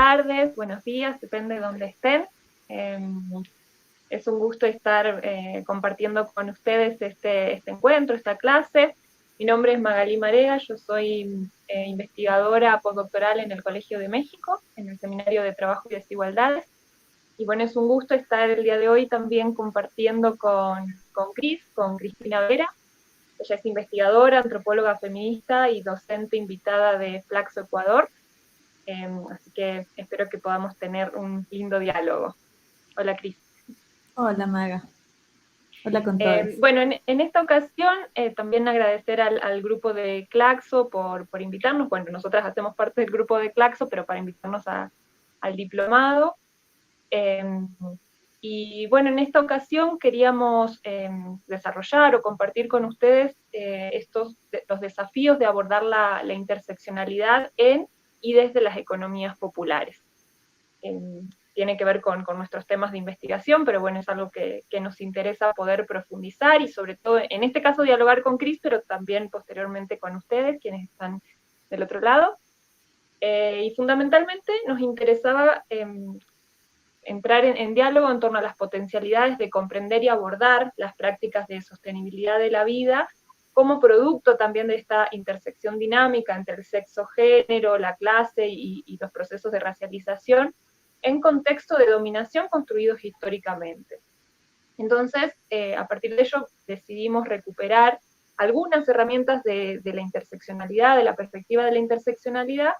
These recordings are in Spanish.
tardes, buenos días, depende de dónde estén. Es un gusto estar compartiendo con ustedes este encuentro, esta clase. Mi nombre es Magalí Marea, yo soy investigadora postdoctoral en el Colegio de México, en el Seminario de Trabajo y Desigualdades. Y bueno, es un gusto estar el día de hoy también compartiendo con Cristina Vera. Ella es investigadora, antropóloga feminista y docente invitada de Flaxo Ecuador. Así que espero que podamos tener un lindo diálogo. Hola, Cris. Hola, Maga. Hola con todos. Bueno, en esta ocasión también agradecer al grupo de Claxo por invitarnos. Bueno, nosotras hacemos parte del grupo de Claxo, pero para invitarnos al diplomado. Y bueno, en esta ocasión queríamos desarrollar o compartir con ustedes los desafíos de abordar la interseccionalidad en y desde las economías populares. Tiene que ver con nuestros temas de investigación, pero bueno, es algo que nos interesa poder profundizar y sobre todo, en este caso, dialogar con Cris, pero también posteriormente con ustedes, quienes están del otro lado. Y fundamentalmente nos interesaba entrar en diálogo en torno a las potencialidades de comprender y abordar las prácticas de sostenibilidad de la vida como producto también de esta intersección dinámica entre el sexo, género, la clase y los procesos de racialización en contexto de dominación construidos históricamente. Entonces, a partir de ello, decidimos recuperar algunas herramientas de la interseccionalidad, de la perspectiva de la interseccionalidad,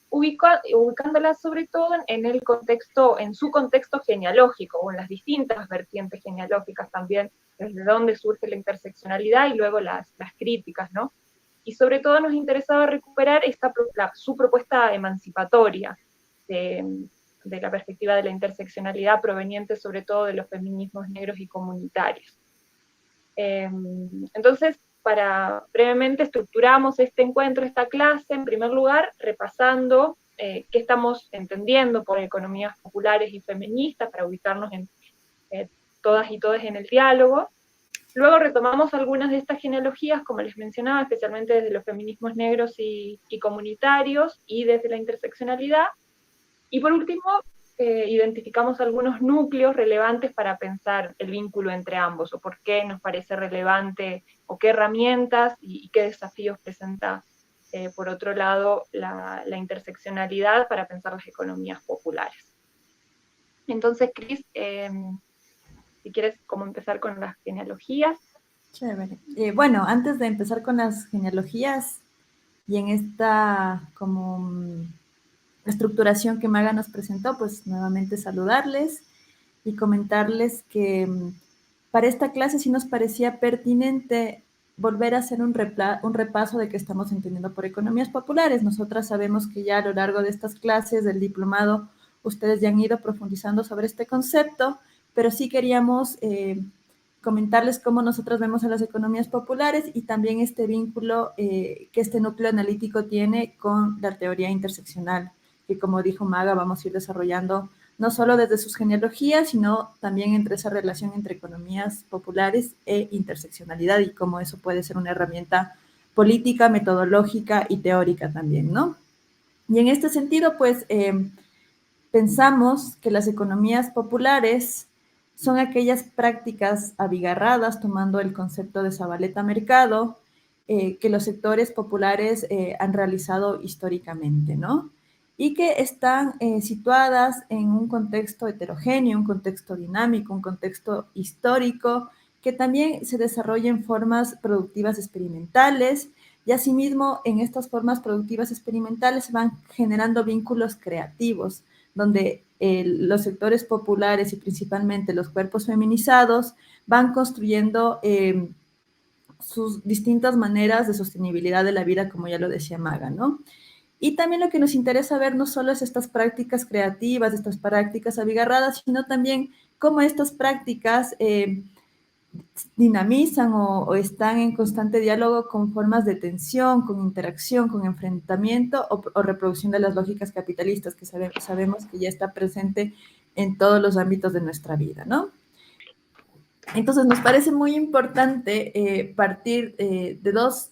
ubicándolas sobre todo en el contexto, en su contexto genealógico, o en las distintas vertientes genealógicas también, desde dónde surge la interseccionalidad y luego las críticas, ¿no? Y sobre todo nos interesaba recuperar su propuesta emancipatoria de la perspectiva de la interseccionalidad proveniente sobre todo de los feminismos negros y comunitarios. Entonces, brevemente estructuramos este encuentro, esta clase, en primer lugar, repasando qué estamos entendiendo por economías populares y feministas, para ubicarnos en todas y todos en el diálogo. Luego retomamos algunas de estas genealogías, como les mencionaba, especialmente desde los feminismos negros y comunitarios y desde la interseccionalidad. Y por último, identificamos algunos núcleos relevantes para pensar el vínculo entre ambos, o por qué nos parece relevante, o qué herramientas y qué desafíos presenta, por otro lado, la interseccionalidad para pensar las economías populares. Entonces, Cris, si quieres como empezar con las genealogías. Chévere. Bueno, antes de empezar con las genealogías y en esta como estructuración que Maga nos presentó, pues nuevamente saludarles y comentarles que para esta clase sí nos parecía pertinente volver a hacer un repaso de qué estamos entendiendo por economías populares. Nosotras sabemos que ya a lo largo de estas clases del diplomado ustedes ya han ido profundizando sobre este concepto, pero sí queríamos comentarles cómo nosotros vemos a las economías populares y también este vínculo que este núcleo analítico tiene con la teoría interseccional, que como dijo Maga, vamos a ir desarrollando no solo desde sus genealogías, sino también entre esa relación entre economías populares e interseccionalidad y cómo eso puede ser una herramienta política, metodológica y teórica también, ¿no? Y en este sentido, pues, pensamos que las economías populares son aquellas prácticas abigarradas, tomando el concepto de Zabaleta Mercado, que los sectores populares han realizado históricamente, ¿no? Y que están situadas en un contexto heterogéneo, un contexto dinámico, un contexto histórico, que también se desarrolla en formas productivas experimentales, y asimismo en estas formas productivas experimentales se van generando vínculos creativos, donde los sectores populares y principalmente los cuerpos feminizados van construyendo sus distintas maneras de sostenibilidad de la vida, como ya lo decía Maga, ¿no? Y también lo que nos interesa ver no solo es estas prácticas creativas, estas prácticas abigarradas, sino también cómo estas prácticas dinamizan o están en constante diálogo con formas de tensión, con interacción, con enfrentamiento o reproducción de las lógicas capitalistas que sabemos que ya está presente en todos los ámbitos de nuestra vida, ¿no? Entonces nos parece muy importante partir de dos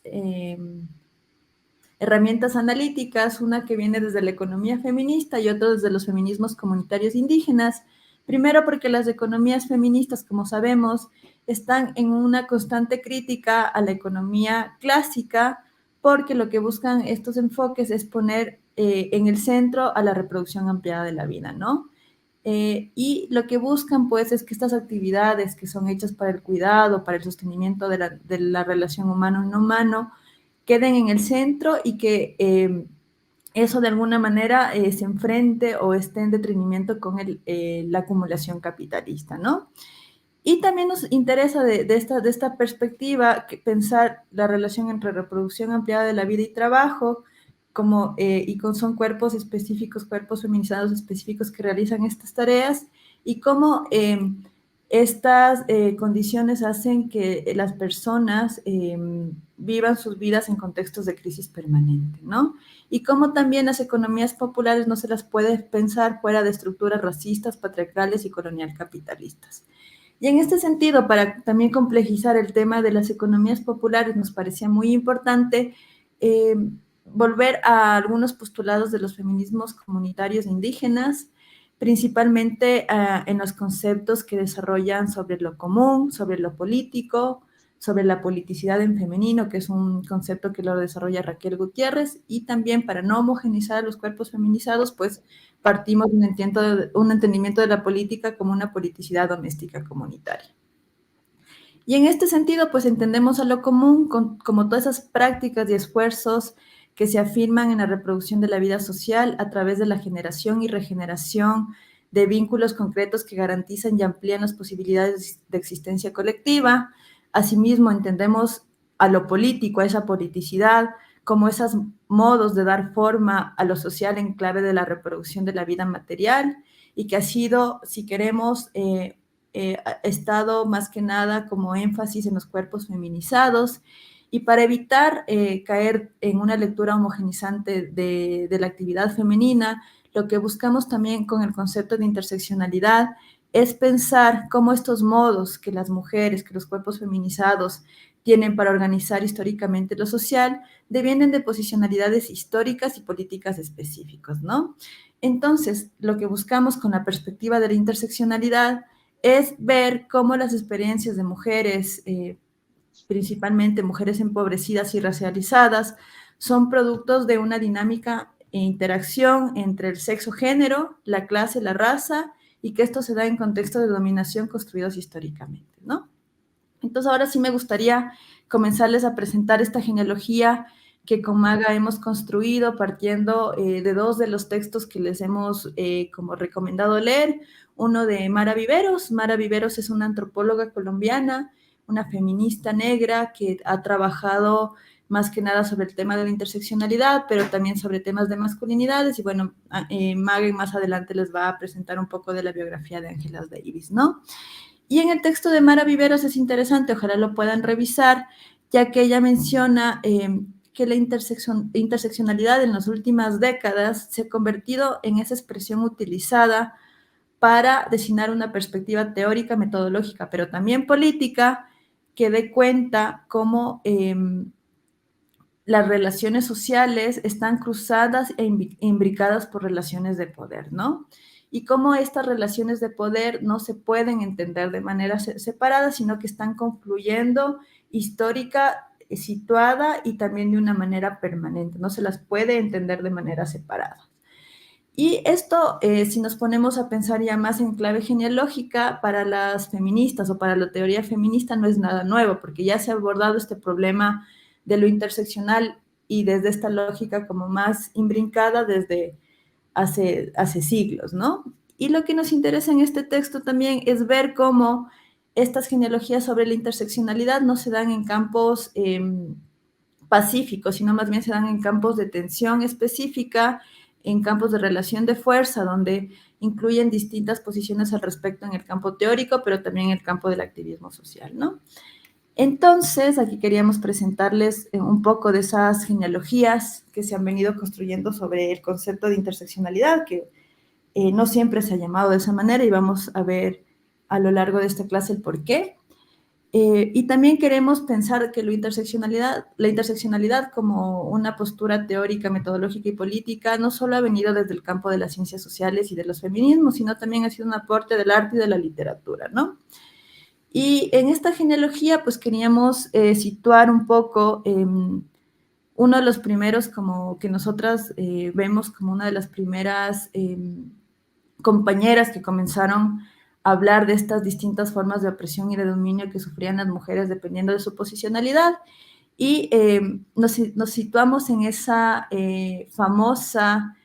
herramientas analíticas, una que viene desde la economía feminista y otra desde los feminismos comunitarios indígenas. Primero porque las economías feministas, como sabemos, están en una constante crítica a la economía clásica, porque lo que buscan estos enfoques es poner en el centro a la reproducción ampliada de la vida, ¿no? Y lo que buscan, pues, es que estas actividades que son hechas para el cuidado, para el sostenimiento de la relación humano-no humano, queden en el centro y que eso de alguna manera se enfrente o esté en detrimento con la acumulación capitalista, ¿no? Y también nos interesa de esta perspectiva pensar la relación entre reproducción ampliada de la vida y trabajo, son cuerpos específicos, cuerpos feminizados específicos que realizan estas tareas, y cómo estas condiciones hacen que las personas vivan sus vidas en contextos de crisis permanente, ¿no? Y cómo también las economías populares no se las puede pensar fuera de estructuras racistas, patriarcales y colonial capitalistas. Y en este sentido, para también complejizar el tema de las economías populares, nos parecía muy importante volver a algunos postulados de los feminismos comunitarios e indígenas, principalmente en los conceptos que desarrollan sobre lo común, sobre lo político, sobre la politicidad en femenino, que es un concepto que lo desarrolla Raquel Gutiérrez, y también para no homogenizar los cuerpos feminizados, pues partimos de un entendimiento de la política como una politicidad doméstica comunitaria. Y en este sentido, pues entendemos a lo común como todas esas prácticas y esfuerzos que se afirman en la reproducción de la vida social a través de la generación y regeneración de vínculos concretos que garantizan y amplían las posibilidades de existencia colectiva. Asimismo, entendemos a lo político, a esa politicidad, como esos modos de dar forma a lo social en clave de la reproducción de la vida material, y que ha sido, si queremos, estado más que nada como énfasis en los cuerpos feminizados. Y para evitar caer en una lectura homogenizante de la actividad femenina, lo que buscamos también con el concepto de interseccionalidad es pensar cómo estos modos que las mujeres, que los cuerpos feminizados tienen para organizar históricamente lo social, devienen de posicionalidades históricas y políticas específicas, ¿no? Entonces, lo que buscamos con la perspectiva de la interseccionalidad es ver cómo las experiencias de mujeres, principalmente mujeres empobrecidas y racializadas, son productos de una dinámica e interacción entre el sexo-género, la clase, la raza, y que esto se da en contextos de dominación construidos históricamente, ¿no? Entonces, ahora sí me gustaría comenzarles a presentar esta genealogía que con Maga hemos construido partiendo de dos de los textos que les hemos como recomendado leer. Uno de Mara Viveros. Mara Viveros es una antropóloga colombiana, una feminista negra que ha trabajado más que nada sobre el tema de la interseccionalidad, pero también sobre temas de masculinidades. Y bueno, Maga más adelante les va a presentar un poco de la biografía de Ángelas Davis, ¿no? Y en el texto de Mara Viveros es interesante, ojalá lo puedan revisar, ya que ella menciona que la interseccionalidad en las últimas décadas se ha convertido en esa expresión utilizada para designar una perspectiva teórica, metodológica, pero también política, que dé cuenta cómo las relaciones sociales están cruzadas e imbricadas por relaciones de poder, ¿no? Y cómo estas relaciones de poder no se pueden entender de manera separada, sino que están confluyendo histórica, situada y también de una manera permanente, no se las puede entender de manera separada. Y esto, si nos ponemos a pensar ya más en clave genealógica, para las feministas o para la teoría feminista no es nada nuevo, porque ya se ha abordado este problema de lo interseccional y desde esta lógica como más imbrincada desde hace siglos, ¿no? Y lo que nos interesa en este texto también es ver cómo estas genealogías sobre la interseccionalidad no se dan en campos pacíficos, sino más bien se dan en campos de tensión específica, en campos de relación de fuerza, donde incluyen distintas posiciones al respecto en el campo teórico, pero también en el campo del activismo social, ¿no? Entonces, aquí queríamos presentarles un poco de esas genealogías que se han venido construyendo sobre el concepto de interseccionalidad, que no siempre se ha llamado de esa manera, y vamos a ver a lo largo de esta clase el por qué. Y también queremos pensar que la interseccionalidad como una postura teórica, metodológica y política no solo ha venido desde el campo de las ciencias sociales y de los feminismos, sino también ha sido un aporte del arte y de la literatura, ¿no? Y en esta genealogía, pues queríamos situar un poco uno de los primeros, como que nosotras vemos como una de las primeras compañeras que comenzaron a hablar de estas distintas formas de opresión y de dominio que sufrían las mujeres dependiendo de su posicionalidad. Y nos situamos en esa famosa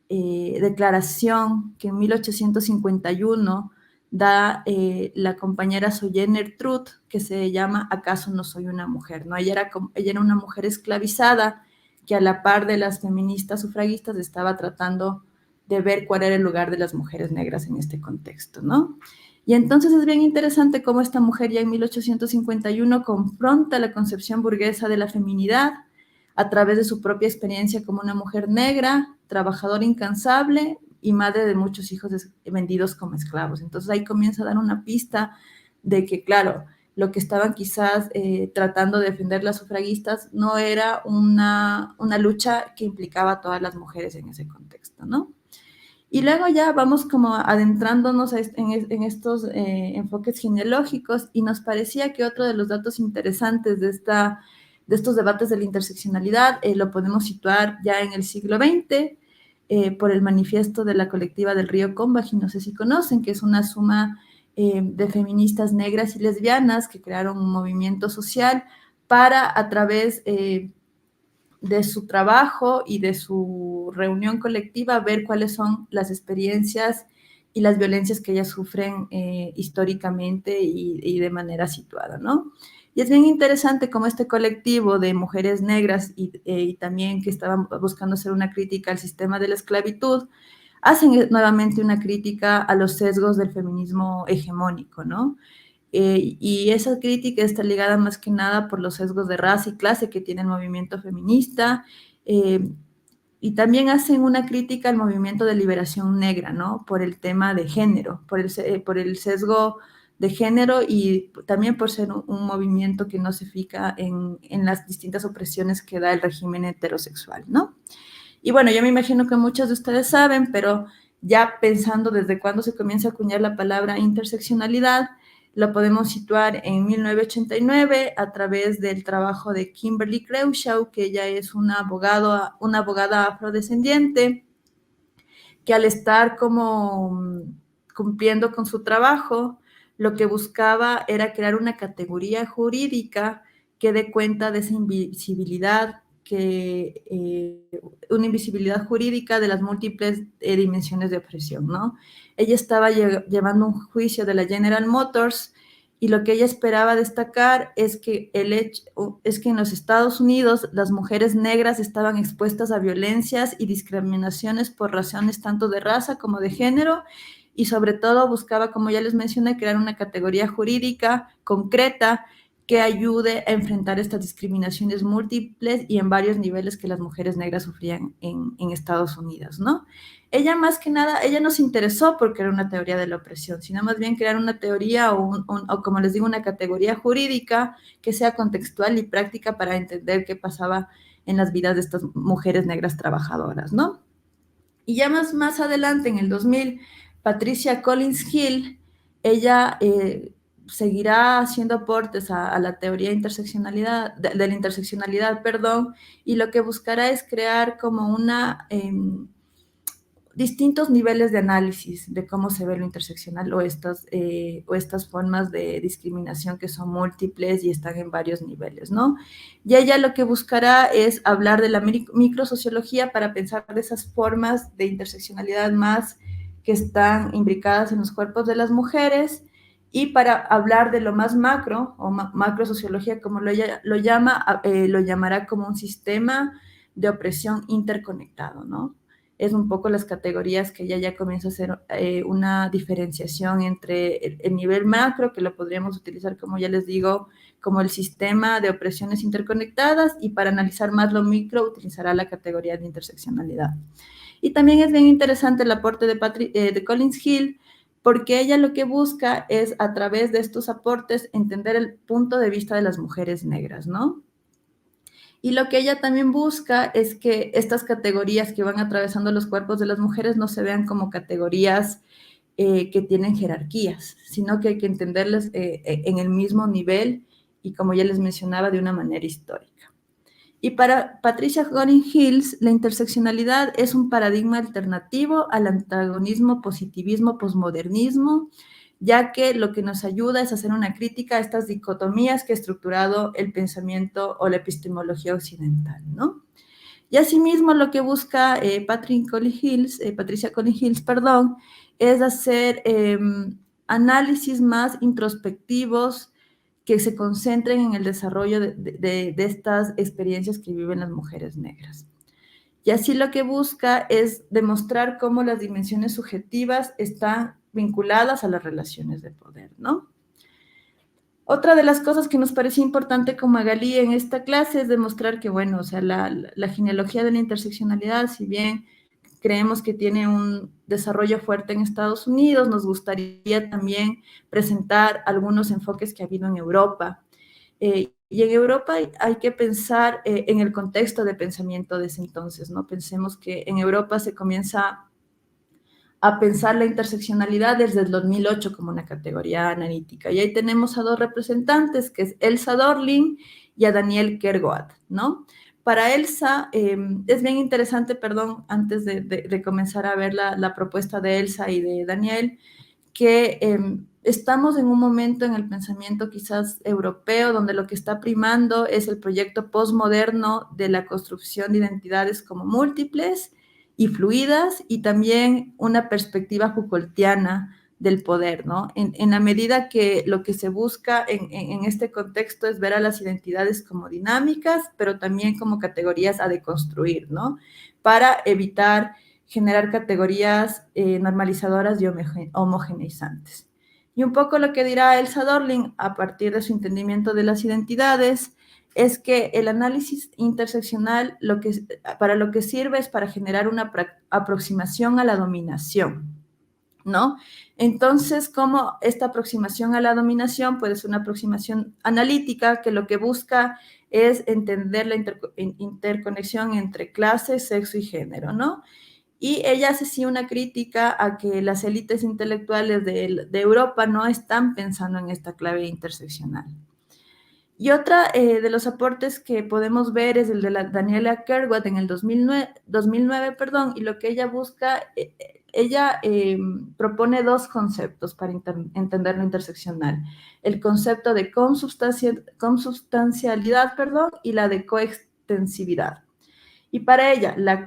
declaración que en 1851 da la compañera Sojourner Truth, que se llama ¿Acaso no soy una mujer? ¿No? Ella era una mujer esclavizada que a la par de las feministas sufragistas estaba tratando de ver cuál era el lugar de las mujeres negras en este contexto, ¿no? Y entonces es bien interesante cómo esta mujer ya en 1851 confronta la concepción burguesa de la feminidad a través de su propia experiencia como una mujer negra, trabajadora incansable y madre de muchos hijos vendidos como esclavos. Entonces ahí comienza a dar una pista de que, claro, lo que estaban quizás tratando de defender las sufragistas no era una lucha que implicaba a todas las mujeres en ese contexto, ¿no? Y luego ya vamos como adentrándonos en estos enfoques genealógicos y nos parecía que otro de los datos interesantes de estos debates de la interseccionalidad lo podemos situar ya en el siglo XX por el manifiesto de la colectiva del Río Combahee, no sé si conocen, que es una suma de feministas negras y lesbianas que crearon un movimiento social para a través de su trabajo y de su reunión colectiva, ver cuáles son las experiencias y las violencias que ellas sufren históricamente y de manera situada, ¿no? Y es bien interesante cómo este colectivo de mujeres negras y también que estaban buscando hacer una crítica al sistema de la esclavitud, hacen nuevamente una crítica a los sesgos del feminismo hegemónico, ¿no? Y esa crítica está ligada más que nada por los sesgos de raza y clase que tiene el movimiento feminista, eh, y también hacen una crítica al movimiento de liberación negra, ¿no? Por el tema de género, por el sesgo de género y también por ser un movimiento que no se fija en las distintas opresiones que da el régimen heterosexual, ¿no? Y bueno, yo me imagino que muchos de ustedes saben, pero ya pensando desde cuándo se comienza a acuñar la palabra interseccionalidad, lo podemos situar en 1989 a través del trabajo de Kimberly Crenshaw, que ella es una abogada afrodescendiente, que al estar como cumpliendo con su trabajo, lo que buscaba era crear una categoría jurídica que dé cuenta de esa invisibilidad, una invisibilidad jurídica de las múltiples dimensiones de opresión, ¿no? Ella estaba llevando un juicio de la General Motors y lo que ella esperaba destacar es que en los Estados Unidos las mujeres negras estaban expuestas a violencias y discriminaciones por razones tanto de raza como de género, y sobre todo buscaba, como ya les mencioné, crear una categoría jurídica concreta que ayude a enfrentar estas discriminaciones múltiples y en varios niveles que las mujeres negras sufrían en Estados Unidos, ¿no? Ella más que nada, ella no se interesó porque era una teoría de la opresión, sino más bien crear una teoría o como les digo, una categoría jurídica que sea contextual y práctica para entender qué pasaba en las vidas de estas mujeres negras trabajadoras, ¿no? Y ya más adelante, en el 2000, Patricia Collins Hill, ella seguirá haciendo aportes a la teoría de la interseccionalidad, perdón, y lo que buscará es crear como distintos niveles de análisis de cómo se ve lo interseccional o estas formas de discriminación que son múltiples y están en varios niveles, ¿no? Y ella lo que buscará es hablar de la microsociología para pensar de esas formas de interseccionalidad más que están imbricadas en los cuerpos de las mujeres, y para hablar de lo más macro o macrosociología, como lo llama, lo llamará como un sistema de opresión interconectado, ¿no? Es un poco las categorías que ella ya comienza a hacer una diferenciación entre el nivel macro, que lo podríamos utilizar, como ya les digo, como el sistema de opresiones interconectadas, y para analizar más lo micro utilizará la categoría de interseccionalidad. Y también es bien interesante el aporte de Collins Hill, porque ella lo que busca es, a través de estos aportes, entender el punto de vista de las mujeres negras, ¿no? Y lo que ella también busca es que estas categorías que van atravesando los cuerpos de las mujeres no se vean como categorías que tienen jerarquías, sino que hay que entenderlas en el mismo nivel y, como ya les mencionaba, de una manera histórica. Y para Patricia Goring Hills, la interseccionalidad es un paradigma alternativo al antagonismo positivismo-posmodernismo, ya que lo que nos ayuda es hacer una crítica a estas dicotomías que ha estructurado el pensamiento o la epistemología occidental, ¿no? Y asimismo lo que busca Patricia Collins Hills, perdón, es hacer análisis más introspectivos que se concentren en el desarrollo de estas experiencias que viven las mujeres negras. Y así lo que busca es demostrar cómo las dimensiones subjetivas están vinculadas a las relaciones de poder, ¿no? Otra de las cosas que nos parecía importante como Magalí en esta clase es demostrar que, bueno, o sea, la genealogía de la interseccionalidad, si bien creemos que tiene un desarrollo fuerte en Estados Unidos, nos gustaría también presentar algunos enfoques que ha habido en Europa. Y en Europa hay que pensar en el contexto de pensamiento de ese entonces, ¿no? Pensemos que en Europa se comienza a pensar la interseccionalidad desde el 2008 como una categoría analítica. Y ahí tenemos a dos representantes, que es Elsa Dorling y a Daniel Kergoat, ¿no? Para Elsa, es bien interesante, perdón, antes de comenzar a ver la propuesta de Elsa y de Daniel, que estamos en un momento en el pensamiento quizás europeo donde lo que está primando es el proyecto postmoderno de la construcción de identidades como múltiples y fluidas, y también una perspectiva Foucaultiana del poder, ¿no? En la medida que lo que se busca en este contexto es ver a las identidades como dinámicas, pero también como categorías a deconstruir, ¿no? Para evitar generar categorías normalizadoras y homogeneizantes. Y un poco lo que dirá Elsa Dorling a partir de su entendimiento de las identidades es que el análisis interseccional para lo que sirve es para generar una aproximación a la dominación, ¿no? Entonces, como esta aproximación a la dominación puede ser una aproximación analítica que lo que busca es entender la interconexión entre clase, sexo y género, ¿no? Y ella hace sí una crítica a que las élites intelectuales de Europa no están pensando en esta clave interseccional. Y otra de los aportes que podemos ver es el de la Daniela Kerwat en el 2009, perdón, y lo que ella busca, ella propone dos conceptos para entender lo interseccional. El concepto de consubstancialidad, perdón, y la de coextensividad. Y para ella, la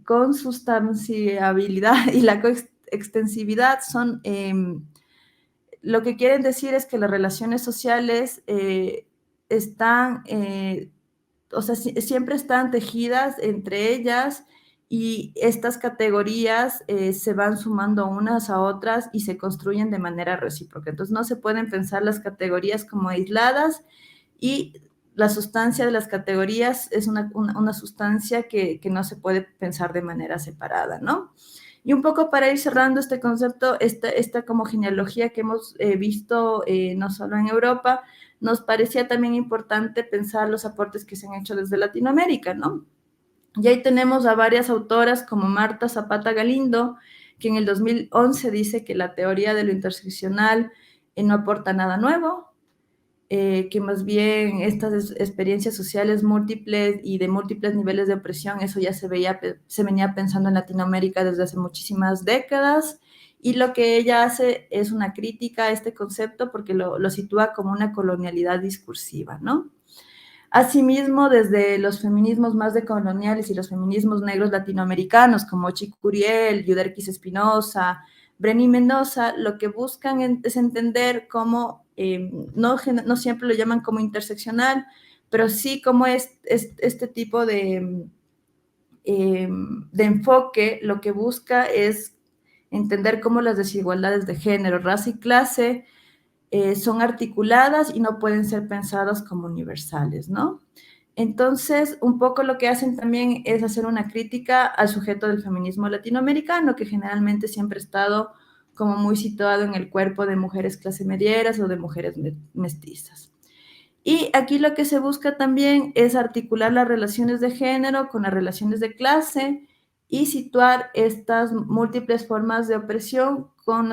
consustanciabilidad y la coextensividad son, lo que quieren decir es que las relaciones sociales están, o sea, siempre están tejidas entre ellas, y estas categorías se van sumando unas a otras y se construyen de manera recíproca. Entonces no se pueden pensar las categorías como aisladas, y la sustancia de las categorías es una sustancia que no se puede pensar de manera separada, ¿no? Y un poco para ir cerrando este concepto, esta como genealogía que hemos visto no solo en Europa, nos parecía también importante pensar los aportes que se han hecho desde Latinoamérica, ¿no? Y ahí tenemos a varias autoras como Marta Zapata Galindo, que en el 2011 dice que la teoría de lo interseccional no aporta nada nuevo, que más bien estas experiencias sociales múltiples y de múltiples niveles de opresión, eso ya se venía pensando en Latinoamérica desde hace muchísimas décadas, y lo que ella hace es una crítica a este concepto porque lo sitúa como una colonialidad discursiva, ¿no? Asimismo, desde los feminismos más decoloniales y los feminismos negros latinoamericanos, como Chico Curiel, Yuderquis Espinosa, Breni Mendoza, lo que buscan es entender cómo, no siempre lo llaman como interseccional, pero sí como este tipo de enfoque, lo que busca es entender cómo las desigualdades de género, raza y clase son articuladas y no pueden ser pensadas como universales, ¿no? Entonces, un poco lo que hacen también es hacer una crítica al sujeto del feminismo latinoamericano, que generalmente siempre ha estado como muy situado en el cuerpo de mujeres clase medieras o de mujeres mestizas. Y aquí lo que se busca también es articular las relaciones de género con las relaciones de clase y situar estas múltiples formas de opresión con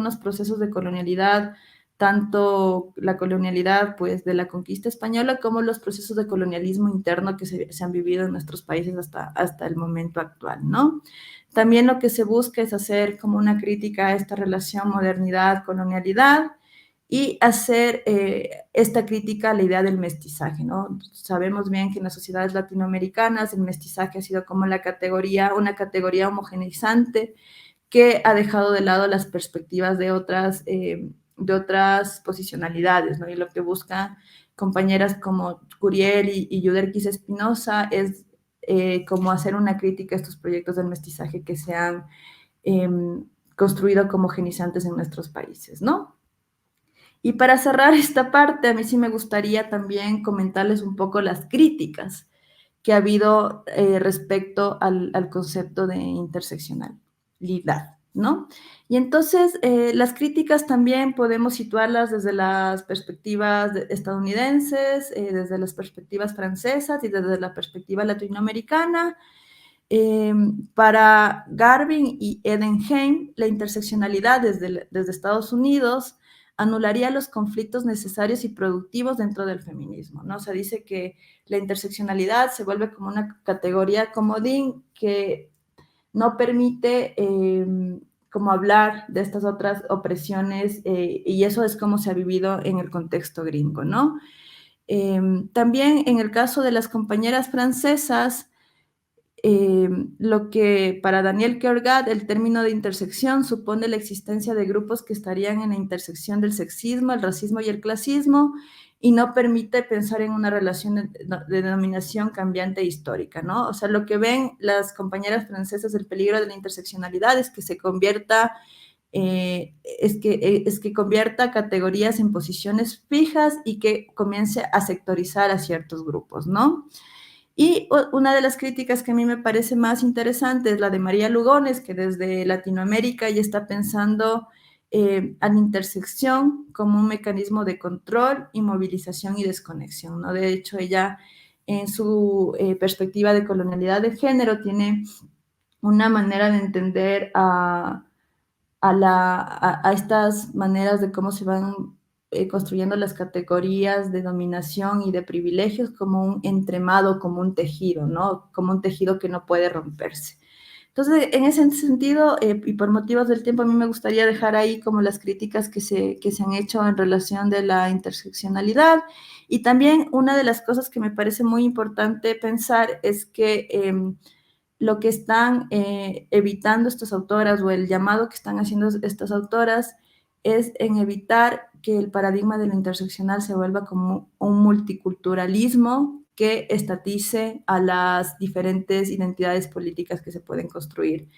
los procesos de colonialidad, tanto la colonialidad pues, de la conquista española como los procesos de colonialismo interno que se han vivido en nuestros países hasta el momento actual, ¿no? También lo que se busca es hacer como una crítica a esta relación modernidad-colonialidad, y hacer esta crítica a la idea del mestizaje, ¿no? Sabemos bien que en las sociedades latinoamericanas el mestizaje ha sido como una categoría homogeneizante que ha dejado de lado las perspectivas de otras posicionalidades, ¿no? Y lo que buscan compañeras como Curiel y Yuderquis Espinosa es como hacer una crítica a estos proyectos del mestizaje que se han construido como homogeneizantes en nuestros países, ¿no? Y para cerrar esta parte, a mí sí me gustaría también comentarles un poco las críticas que ha habido respecto al concepto de interseccionalidad, ¿no? Y entonces, las críticas también podemos situarlas desde las perspectivas estadounidenses, desde las perspectivas francesas y desde la perspectiva latinoamericana. Para Garvin y Edenheim, la interseccionalidad desde Estados Unidos anularía los conflictos necesarios y productivos dentro del feminismo, ¿no? O sea, dice que la interseccionalidad se vuelve como una categoría comodín que no permite como hablar de estas otras opresiones y eso es como se ha vivido en el contexto gringo, ¿no? También en el caso de las compañeras francesas, lo que para Daniel Kierkegaard el término de intersección supone la existencia de grupos que estarían en la intersección del sexismo, el racismo y el clasismo y no permite pensar en una relación de denominación cambiante e histórica, ¿no? O sea, lo que ven las compañeras francesas, el peligro de la interseccionalidad es que se convierta es que convierta categorías en posiciones fijas y que comience a sectorizar a ciertos grupos, ¿no? Y una de las críticas que a mí me parece más interesante es la de María Lugones, que desde Latinoamérica ya está pensando a la intersección como un mecanismo de control, inmovilización y desconexión, ¿no? De hecho, ella en su perspectiva de colonialidad de género tiene una manera de entender a estas maneras de cómo se van construyendo las categorías de dominación y de privilegios como un entremado, como un tejido, ¿no? Como un tejido que no puede romperse. Entonces, en ese sentido, y por motivos del tiempo, a mí me gustaría dejar ahí como las críticas que se han hecho en relación de la interseccionalidad. Y también una de las cosas que me parece muy importante pensar es que lo que están evitando estas autoras o el llamado que están haciendo estas autoras es en evitar que el paradigma de lo interseccional se vuelva como un multiculturalismo que estatice a las diferentes identidades políticas que se pueden construir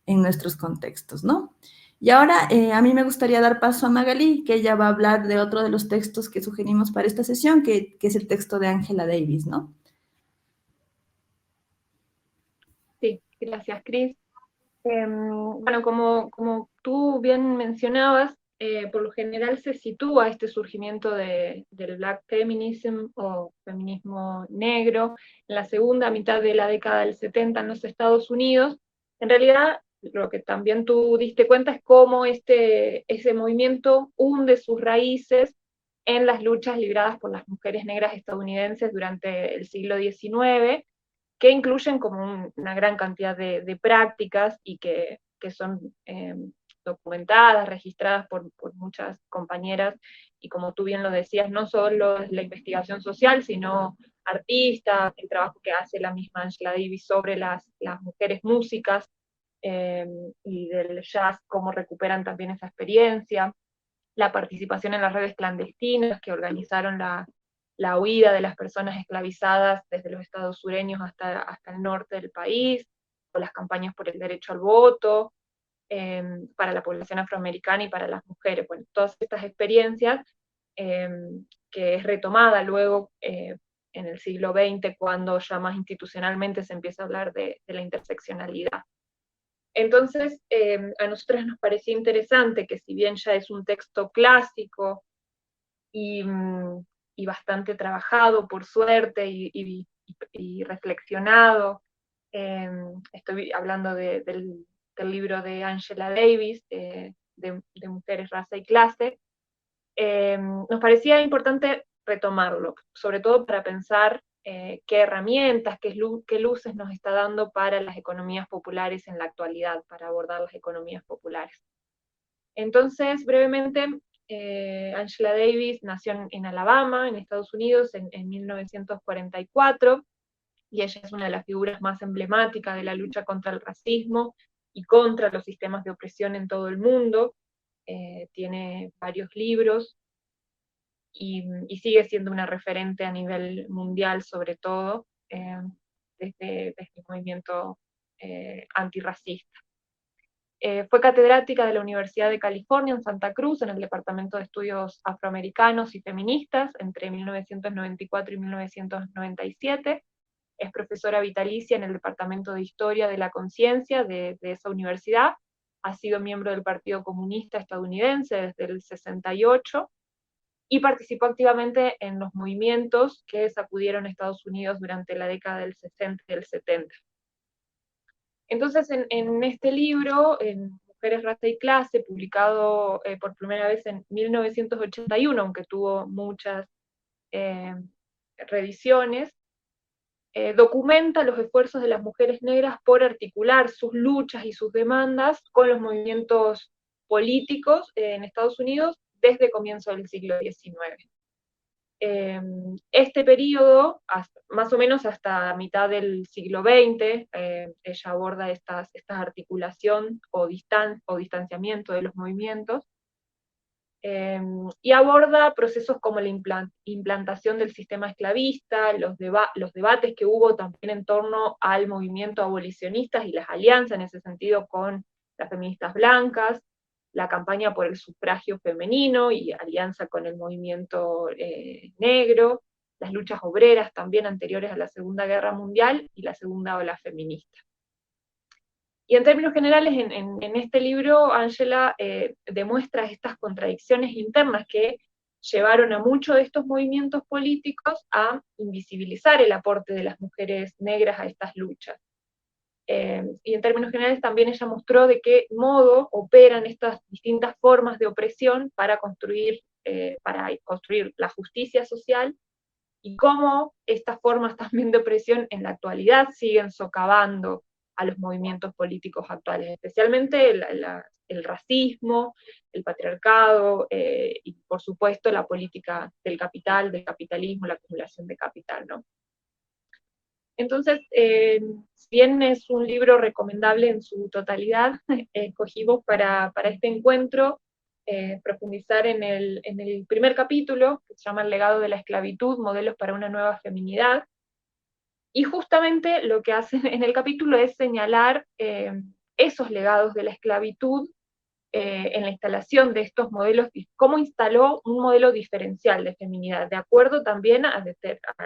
en nuestros contextos, ¿no? Y ahora a mí me gustaría dar paso a Magalí, que ella va a hablar de otro de los textos que sugerimos para esta sesión, que es el texto de Angela Davis, ¿no? Sí, gracias, Cris. Bueno, como tú bien mencionabas, por lo general se sitúa este surgimiento del Black Feminism o feminismo negro en la segunda mitad de la década del 70 en los Estados Unidos. En realidad, lo que también tú diste cuenta es cómo ese movimiento hunde sus raíces en las luchas libradas por las mujeres negras estadounidenses durante el siglo XIX, que incluyen como una gran cantidad de prácticas y que son documentadas, registradas por muchas compañeras, y como tú bien lo decías, no solo la investigación social, sino artistas, el trabajo que hace la misma Angela Davis sobre las mujeres músicas eh, y del jazz, cómo recuperan también esa experiencia, la participación en las redes clandestinas que organizaron la huida de las personas esclavizadas desde los estados sureños hasta el norte del país, o las campañas por el derecho al voto, para la población afroamericana y para las mujeres. Bueno, todas estas experiencias eh, que es retomada luego en el siglo XX, cuando ya más institucionalmente se empieza a hablar de la interseccionalidad. Entonces, a nosotras nos parecía interesante que, si bien ya es un texto clásico y, y bastante trabajado, por suerte, y reflexionado, estoy hablando del libro de Angela Davis, de Mujeres, Raza y Clase, nos parecía importante retomarlo, sobre todo para pensar qué herramientas, qué luces nos está dando para las economías populares en la actualidad, para abordar las economías populares. Entonces, brevemente, Angela Davis nació en Alabama, en Estados Unidos, en 1944, y ella es una de las figuras más emblemáticas de la lucha contra el racismo y contra los sistemas de opresión en todo el mundo. Tiene varios libros y sigue siendo una referente a nivel mundial, sobre todo, desde el movimiento antirracista. Fue catedrática de la Universidad de California en Santa Cruz, en el Departamento de Estudios Afroamericanos y Feministas, entre 1994 y 1997. Es profesora vitalicia en el Departamento de Historia de la Conciencia de esa universidad. Ha sido miembro del Partido Comunista Estadounidense desde el 68 y participó activamente en los movimientos que sacudieron Estados Unidos durante la década del 60 y del 70. Entonces, en este libro, en Mujeres, Raza y Clase, publicado por primera vez en 1981, aunque tuvo muchas reediciones, documenta los esfuerzos de las mujeres negras por articular sus luchas y sus demandas con los movimientos políticos en Estados Unidos desde comienzo del siglo XIX. Este periodo, más o menos hasta mitad del siglo XX, ella aborda esta articulación o distanciamiento de los movimientos, y aborda procesos como la implantación del sistema esclavista, los debates que hubo también en torno al movimiento abolicionista y las alianzas en ese sentido con las feministas blancas, la campaña por el sufragio femenino y alianza con el movimiento negro, las luchas obreras también anteriores a la Segunda Guerra Mundial y la segunda ola feminista. Y en términos generales, en este libro, Angela demuestra estas contradicciones internas que llevaron a muchos de estos movimientos políticos a invisibilizar el aporte de las mujeres negras a estas luchas. Y en términos generales también ella mostró de qué modo operan estas distintas formas de opresión para construir la justicia social, y cómo estas formas también de opresión en la actualidad siguen socavando a los movimientos políticos actuales, especialmente el racismo, el patriarcado y por supuesto la política del capital, del capitalismo, la acumulación de capital, ¿no? Entonces, si bien es un libro recomendable en su totalidad, escogimos para este encuentro profundizar en el primer capítulo, que se llama El legado de la esclavitud, modelos para una nueva feminidad, y justamente lo que hacen en el capítulo es señalar esos legados de la esclavitud en la instalación de estos modelos, cómo instaló un modelo diferencial de feminidad, de acuerdo también a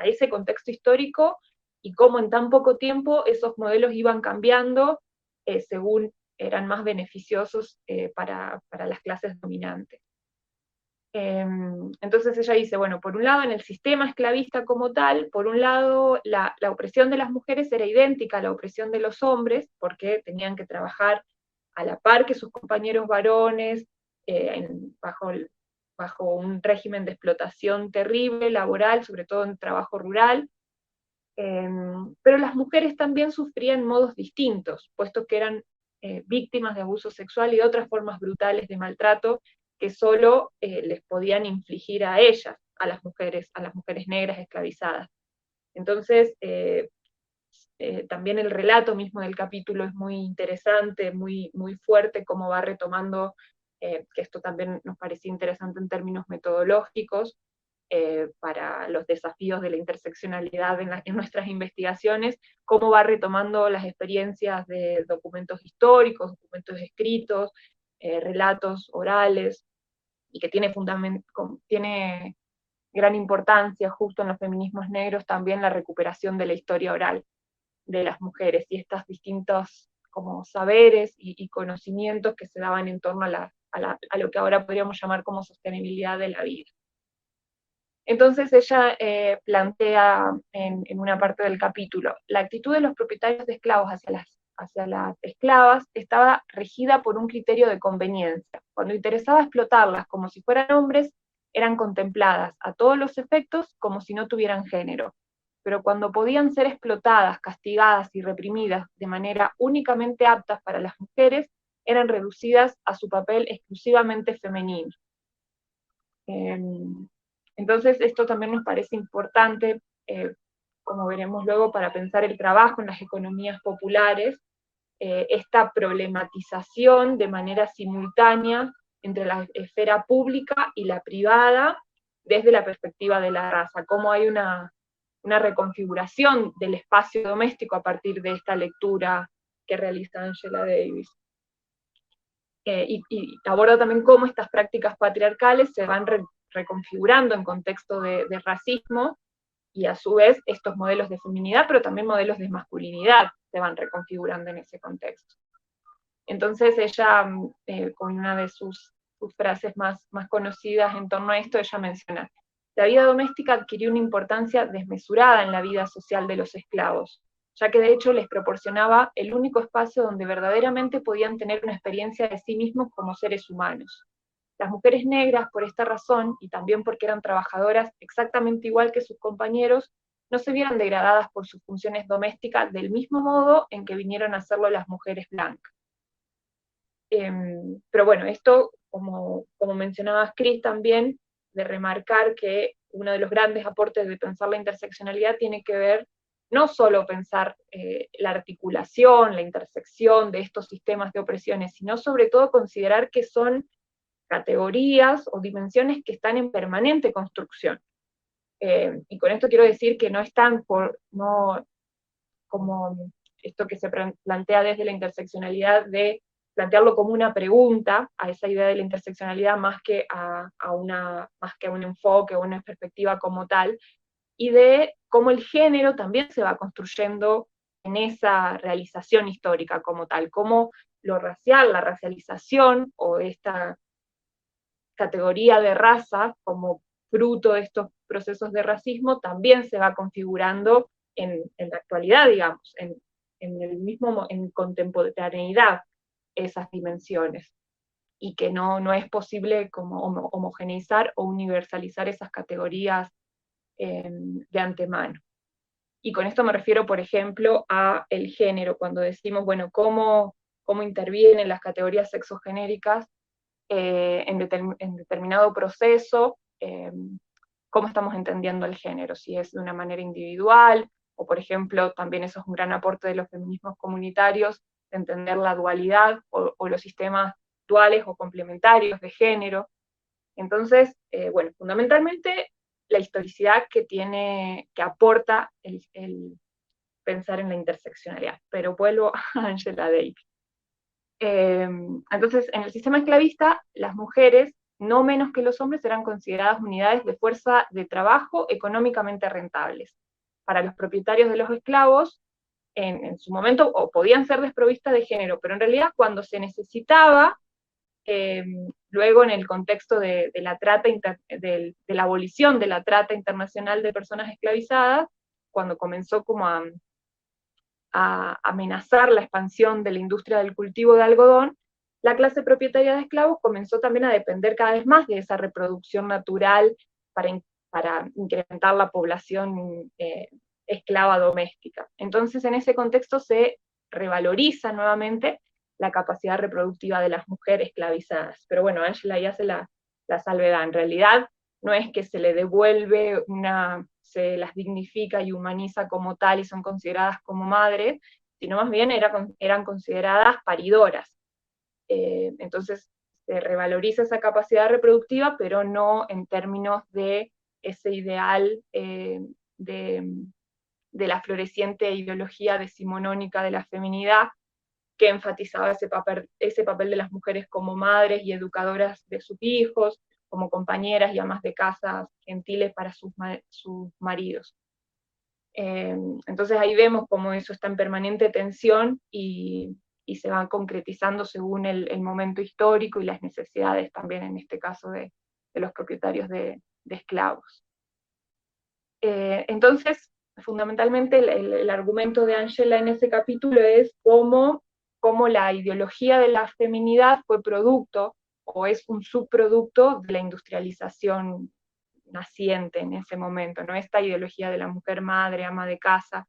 ese contexto histórico, y cómo en tan poco tiempo esos modelos iban cambiando según eran más beneficiosos para las clases dominantes. Entonces ella dice, bueno, por un lado en el sistema esclavista como tal, por un lado la opresión de las mujeres era idéntica a la opresión de los hombres, porque tenían que trabajar a la par que sus compañeros varones, bajo un régimen de explotación terrible, laboral, sobre todo en trabajo rural. Pero las mujeres también sufrían modos distintos, puesto que eran víctimas de abuso sexual y de otras formas brutales de maltrato que solo les podían infligir a ellas, a las mujeres negras esclavizadas. Entonces, también el relato mismo del capítulo es muy interesante, muy, muy fuerte, cómo va retomando, que esto también nos parecía interesante en términos metodológicos, para los desafíos de la interseccionalidad en nuestras investigaciones, cómo va retomando las experiencias de documentos históricos, documentos escritos, relatos orales, y que tiene gran importancia justo en los feminismos negros también la recuperación de la historia oral de las mujeres y estos distintos como saberes y conocimientos que se daban en torno a lo que ahora podríamos llamar como sostenibilidad de la vida. Entonces ella plantea en una parte del capítulo, la actitud de los propietarios de esclavos hacia las esclavas estaba regida por un criterio de conveniencia. Cuando interesaba explotarlas como si fueran hombres, eran contempladas a todos los efectos como si no tuvieran género. Pero cuando podían ser explotadas, castigadas y reprimidas de manera únicamente aptas para las mujeres, eran reducidas a su papel exclusivamente femenino. Entonces, esto también nos parece importante, como veremos luego, para pensar el trabajo en las economías populares, esta problematización de manera simultánea entre la esfera pública y la privada desde la perspectiva de la raza, cómo hay una reconfiguración del espacio doméstico a partir de esta lectura que realiza Angela Davis. Y aborda también cómo estas prácticas patriarcales se van reconfigurando en contexto de racismo, y a su vez estos modelos de feminidad, pero también modelos de masculinidad se van reconfigurando en ese contexto. Entonces ella, con una de sus frases más conocidas en torno a esto, ella menciona: la vida doméstica adquirió una importancia desmesurada en la vida social de los esclavos, ya que de hecho les proporcionaba el único espacio donde verdaderamente podían tener una experiencia de sí mismos como seres humanos. Las mujeres negras, por esta razón, y también porque eran trabajadoras exactamente igual que sus compañeros, no se vieran degradadas por sus funciones domésticas del mismo modo en que vinieron a hacerlo las mujeres blancas. Pero bueno, esto, como mencionabas, Cris, también, de remarcar que uno de los grandes aportes de pensar la interseccionalidad tiene que ver no solo pensar la articulación, la intersección de estos sistemas de opresiones, sino sobre todo considerar que son categorías o dimensiones que están en permanente construcción. Y con esto quiero decir que no están no como esto que se plantea desde la interseccionalidad, de plantearlo como una pregunta a esa idea de la interseccionalidad más que a un enfoque o una perspectiva como tal, y de cómo el género también se va construyendo en esa realización histórica como tal, cómo lo racial, la racialización o esta categoría de raza como fruto de estos procesos de racismo también se va configurando en la actualidad, digamos, en contemporaneidad esas dimensiones, y que no es posible como homogeneizar o universalizar esas categorías de antemano. Y con esto me refiero, por ejemplo, a el género, cuando decimos, bueno, cómo intervienen las categorías sexogenéricas en determinado proceso, cómo estamos entendiendo el género, si es de una manera individual, o por ejemplo, también eso es un gran aporte de los feminismos comunitarios, de entender la dualidad o los sistemas duales o complementarios de género. Entonces, bueno, fundamentalmente la historicidad que aporta el pensar en la interseccionalidad. Pero vuelvo a Angela Davis. Entonces, en el sistema esclavista, las mujeres, no menos que los hombres, eran consideradas unidades de fuerza de trabajo económicamente rentables. Para los propietarios de los esclavos, en su momento, o podían ser desprovistas de género, pero en realidad cuando se necesitaba, luego en el contexto de la trata, de la abolición de la trata internacional de personas esclavizadas, cuando comenzó como a amenazar la expansión de la industria del cultivo de algodón, la clase propietaria de esclavos comenzó también a depender cada vez más de esa reproducción natural para incrementar la población esclava doméstica. Entonces, en ese contexto se revaloriza nuevamente la capacidad reproductiva de las mujeres esclavizadas. Pero bueno, Angela ahí hace la salvedad. En realidad, no es que se le devuelve se las dignifica y humaniza como tal y son consideradas como madres, sino más bien eran consideradas paridoras. Entonces se revaloriza esa capacidad reproductiva, pero no en términos de ese ideal de la floreciente ideología decimonónica de la feminidad, que enfatizaba ese papel de las mujeres como madres y educadoras de sus hijos, como compañeras y amas de casa gentiles para sus maridos. Entonces ahí vemos cómo eso está en permanente tensión y y se van concretizando según el momento histórico y las necesidades también, en este caso, de los propietarios de esclavos. Entonces, fundamentalmente el argumento de Angela en ese capítulo es cómo la ideología de la feminidad fue producto o es un subproducto de la industrialización naciente en ese momento, ¿no? Esta ideología de la mujer madre, ama de casa,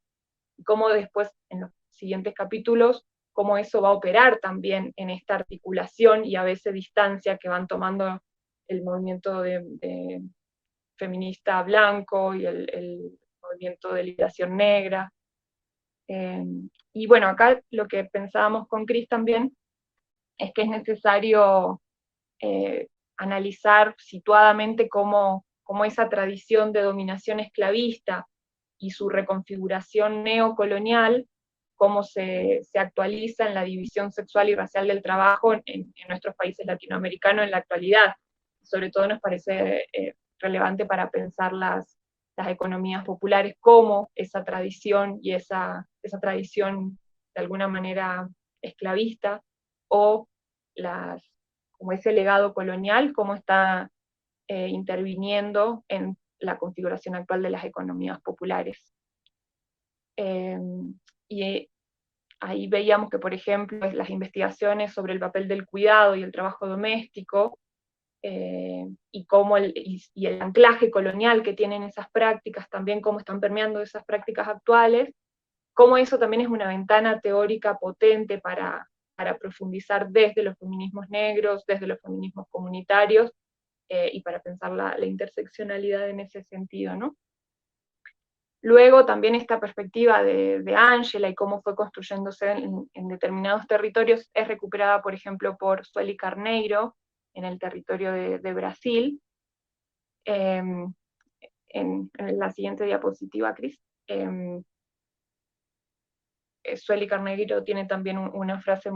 y cómo después, en los siguientes capítulos, cómo eso va a operar también en esta articulación y a veces distancia que van tomando el movimiento de feminista blanco y el movimiento de liberación negra. Y bueno, acá lo que pensábamos con Cris también es que es necesario analizar situadamente cómo esa tradición de dominación esclavista y su reconfiguración neocolonial, cómo se actualiza en la división sexual y racial del trabajo en nuestros países latinoamericanos en la actualidad. Sobre todo nos parece relevante para pensar las economías populares, cómo esa tradición y esa tradición de alguna manera esclavista o como ese legado colonial, cómo está interviniendo en la configuración actual de las economías populares. Y ahí veíamos que, por ejemplo, las investigaciones sobre el papel del cuidado y el trabajo doméstico, y cómo y el anclaje colonial que tienen esas prácticas, también cómo están permeando esas prácticas actuales, cómo eso también es una ventana teórica potente para profundizar desde los feminismos negros, desde los feminismos comunitarios, y para pensar la interseccionalidad en ese sentido, ¿no? Luego también esta perspectiva de Angela y cómo fue construyéndose en determinados territorios es recuperada, por ejemplo, por Sueli Carneiro en el territorio de Brasil. En la siguiente diapositiva, Cris. Sueli Carneiro tiene también una frase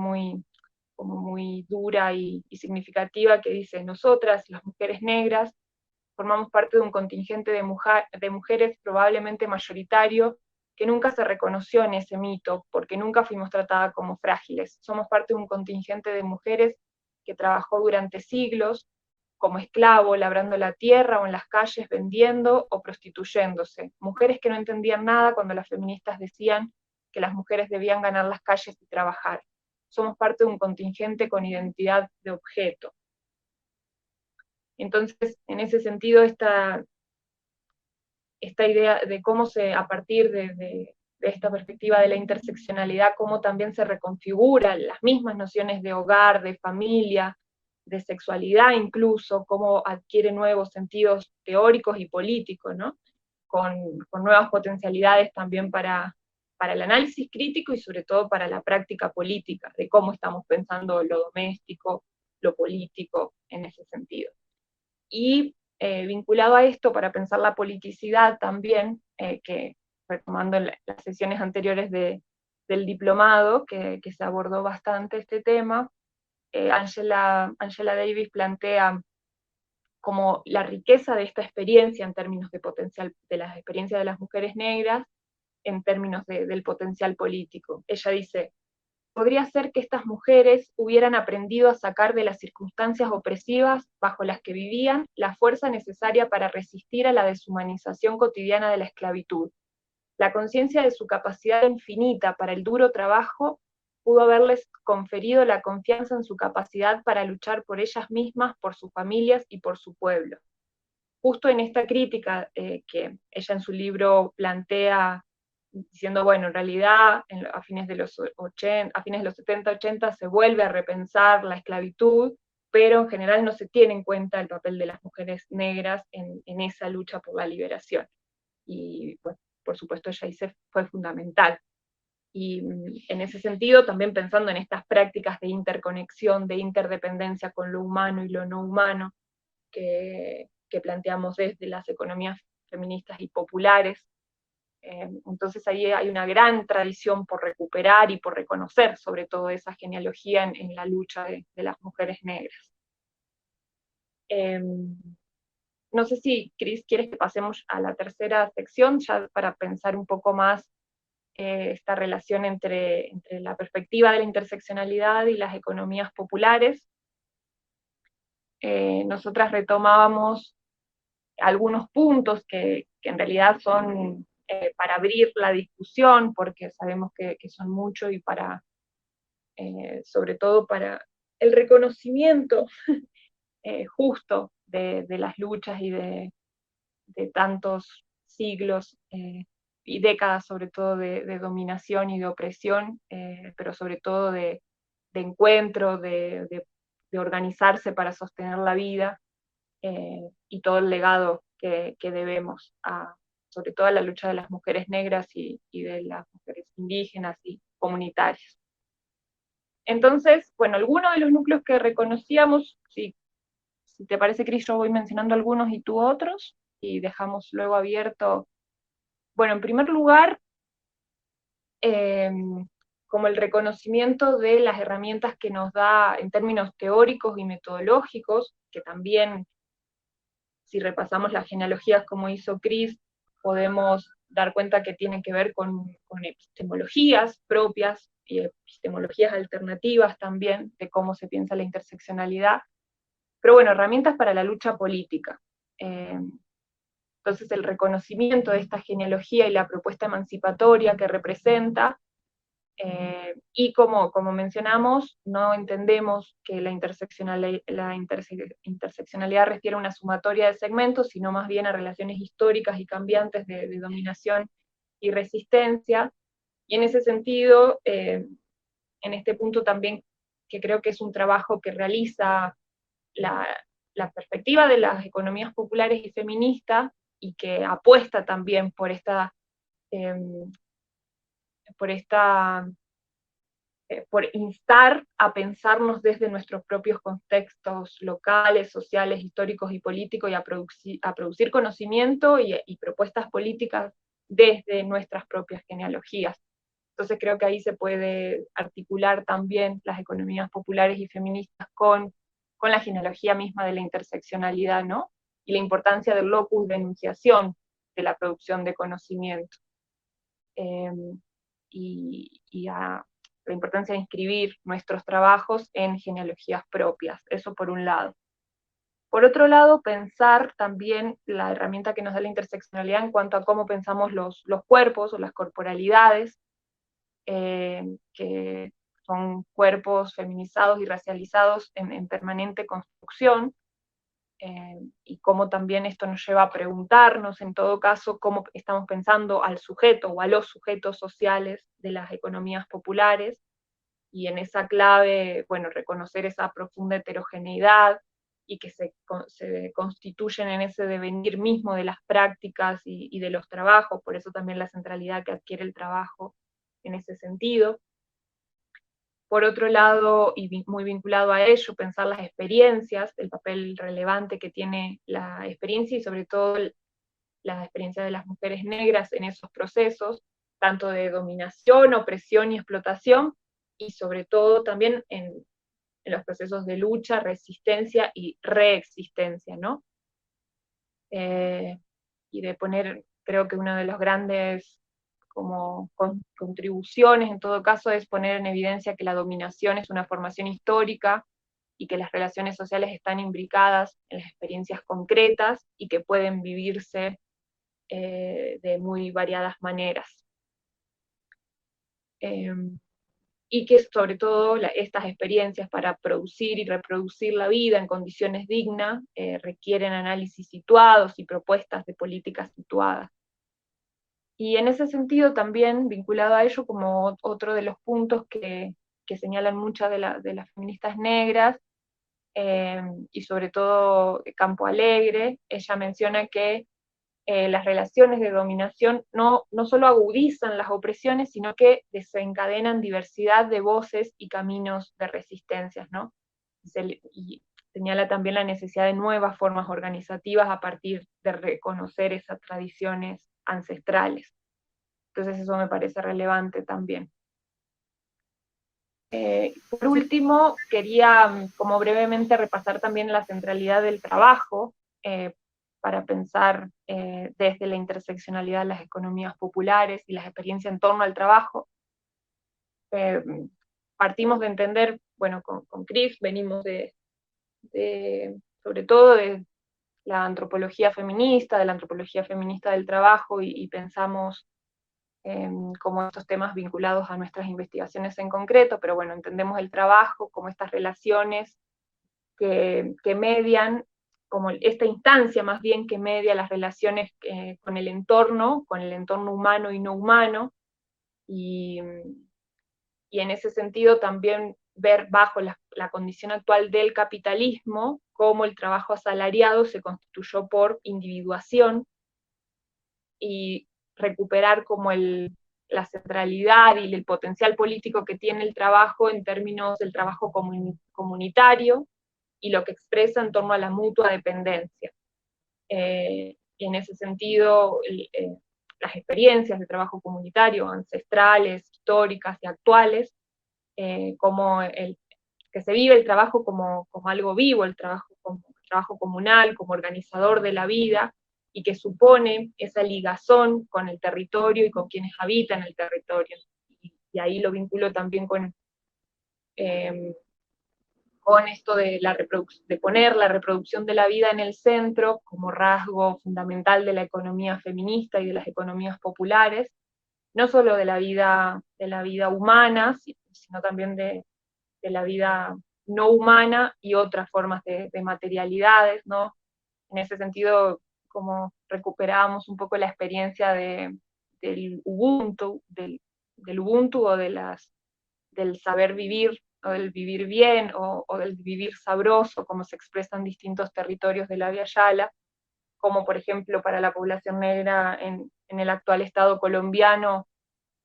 como muy dura y significativa que dice: nosotras, las mujeres negras, formamos parte de un contingente de mujeres probablemente mayoritario que nunca se reconoció en ese mito, porque nunca fuimos tratadas como frágiles. Somos parte de un contingente de mujeres que trabajó durante siglos como esclavo, labrando la tierra o en las calles vendiendo o prostituyéndose. Mujeres que no entendían nada cuando las feministas decían que las mujeres debían ganar las calles y trabajar. Somos parte de un contingente con identidad de objeto. Entonces, en ese sentido, esta idea de cómo a partir de esta perspectiva de la interseccionalidad, cómo también se reconfiguran las mismas nociones de hogar, de familia, de sexualidad incluso, cómo adquiere nuevos sentidos teóricos y políticos, ¿no? Con nuevas potencialidades también para el análisis crítico y sobre todo para la práctica política, de cómo estamos pensando lo doméstico, lo político en ese sentido. Y vinculado a esto, para pensar la politicidad también, que retomando las sesiones anteriores del diplomado, que se abordó bastante este tema, Angela Davis plantea como la riqueza de esta experiencia en términos de potencial, de las experiencias de las mujeres negras, en términos del potencial político. Ella dice: podría ser que estas mujeres hubieran aprendido a sacar de las circunstancias opresivas bajo las que vivían la fuerza necesaria para resistir a la deshumanización cotidiana de la esclavitud. La conciencia de su capacidad infinita para el duro trabajo pudo haberles conferido la confianza en su capacidad para luchar por ellas mismas, por sus familias y por su pueblo. Justo en esta crítica que ella en su libro plantea, diciendo, bueno, en realidad a fines de los 70-80 se vuelve a repensar la esclavitud, pero en general no se tiene en cuenta el papel de las mujeres negras en esa lucha por la liberación. Y pues, por supuesto, ella dice fue fundamental. Y en ese sentido, también pensando en estas prácticas de interconexión, de interdependencia con lo humano y lo no humano, que planteamos desde las economías feministas y populares. Entonces ahí hay una gran tradición por recuperar y por reconocer sobre todo esa genealogía en la lucha de las mujeres negras. No sé si, Cris, quieres que pasemos a la tercera sección, ya para pensar un poco más esta relación entre la perspectiva de la interseccionalidad y las economías populares. Nosotras retomábamos algunos puntos que en realidad son para abrir la discusión, porque sabemos que son muchos, y sobre todo para el reconocimiento justo de las luchas y de tantos siglos y décadas, sobre todo de dominación y de opresión, pero sobre todo de encuentro, de organizarse para sostener la vida, y todo el legado que debemos sobre todo a la lucha de las mujeres negras y de las mujeres indígenas y comunitarias. Entonces, bueno, algunos de los núcleos que reconocíamos, si te parece, Cris, yo voy mencionando algunos y tú otros, y dejamos luego abierto. Bueno, en primer lugar, como el reconocimiento de las herramientas que nos da en términos teóricos y metodológicos, que también, si repasamos las genealogías como hizo Cris, podemos dar cuenta que tienen que ver con epistemologías propias y epistemologías alternativas también de cómo se piensa la interseccionalidad, pero bueno, herramientas para la lucha política. Entonces el reconocimiento de esta genealogía y la propuesta emancipatoria que representa, y como mencionamos, no entendemos que la interseccionalidad refiere a una sumatoria de segmentos, sino más bien a relaciones históricas y cambiantes de dominación y resistencia. Y en ese sentido, en este punto también, que creo que es un trabajo que realiza la perspectiva de las economías populares y feministas, y que apuesta también por por instar a pensarnos desde nuestros propios contextos locales, sociales, históricos y políticos, y a producir conocimiento y propuestas políticas desde nuestras propias genealogías. Entonces creo que ahí se puede articular también las economías populares y feministas con la genealogía misma de la interseccionalidad, ¿no? Y la importancia del locus de enunciación de la producción de conocimiento. Y la importancia de inscribir nuestros trabajos en genealogías propias, eso por un lado. Por otro lado, pensar también la herramienta que nos da la interseccionalidad en cuanto a cómo pensamos los cuerpos o las corporalidades, que son cuerpos feminizados y racializados en permanente construcción, y cómo también esto nos lleva a preguntarnos, en todo caso, cómo estamos pensando al sujeto o a los sujetos sociales de las economías populares, y en esa clave, bueno, reconocer esa profunda heterogeneidad y que se constituyen en ese devenir mismo de las prácticas y de los trabajos, por eso también la centralidad que adquiere el trabajo en ese sentido. Por otro lado, y muy vinculado a ello, pensar las experiencias, el papel relevante que tiene la experiencia y sobre todo la experiencia de las mujeres negras en esos procesos, tanto de dominación, opresión y explotación, y sobre todo también en los procesos de lucha, resistencia y reexistencia, ¿no? Y de poner, creo que uno de los grandes como contribuciones en todo caso es poner en evidencia que la dominación es una formación histórica y que las relaciones sociales están imbricadas en las experiencias concretas y que pueden vivirse de muy variadas maneras. Y que sobre todo estas experiencias para producir y reproducir la vida en condiciones dignas requieren análisis situados y propuestas de políticas situadas. Y en ese sentido también, vinculado a ello, como otro de los puntos que señalan muchas de las feministas negras, y sobre todo Campo Alegre, ella menciona que las relaciones de dominación no solo agudizan las opresiones, sino que desencadenan diversidad de voces y caminos de resistencias, ¿no? Y señala también la necesidad de nuevas formas organizativas a partir de reconocer esas tradiciones ancestrales. Entonces eso me parece relevante también. Por último, quería como brevemente repasar también la centralidad del trabajo, para pensar desde la interseccionalidad las economías populares y las experiencias en torno al trabajo. Partimos de entender, bueno, con Chris venimos sobre todo de la antropología feminista, de la antropología feminista del trabajo, y pensamos como estos temas vinculados a nuestras investigaciones en concreto, pero bueno, entendemos el trabajo como estas relaciones que median, como esta instancia más bien que media las relaciones con el entorno humano y no humano, y en ese sentido también ver bajo la condición actual del capitalismo cómo el trabajo asalariado se constituyó por individuación, y recuperar como la centralidad y el potencial político que tiene el trabajo en términos del trabajo comunitario y lo que expresa en torno a la mutua dependencia. Y en ese sentido, las experiencias de trabajo comunitario, ancestrales, históricas y actuales, como que se vive el trabajo como algo vivo, el trabajo comunal, como organizador de la vida, y que supone esa ligazón con el territorio y con quienes habitan el territorio. Y ahí lo vinculo también con esto de poner la reproducción de la vida en el centro como rasgo fundamental de la economía feminista y de las economías populares, no solo de la vida humana, sino también de la vida no humana y otras formas de materialidades, ¿no? En ese sentido, como recuperábamos un poco la experiencia del Ubuntu, del Ubuntu o del saber vivir, o del vivir bien, o del vivir sabroso, como se expresa en distintos territorios de la Via Yala, como por ejemplo para la población negra en el actual Estado colombiano,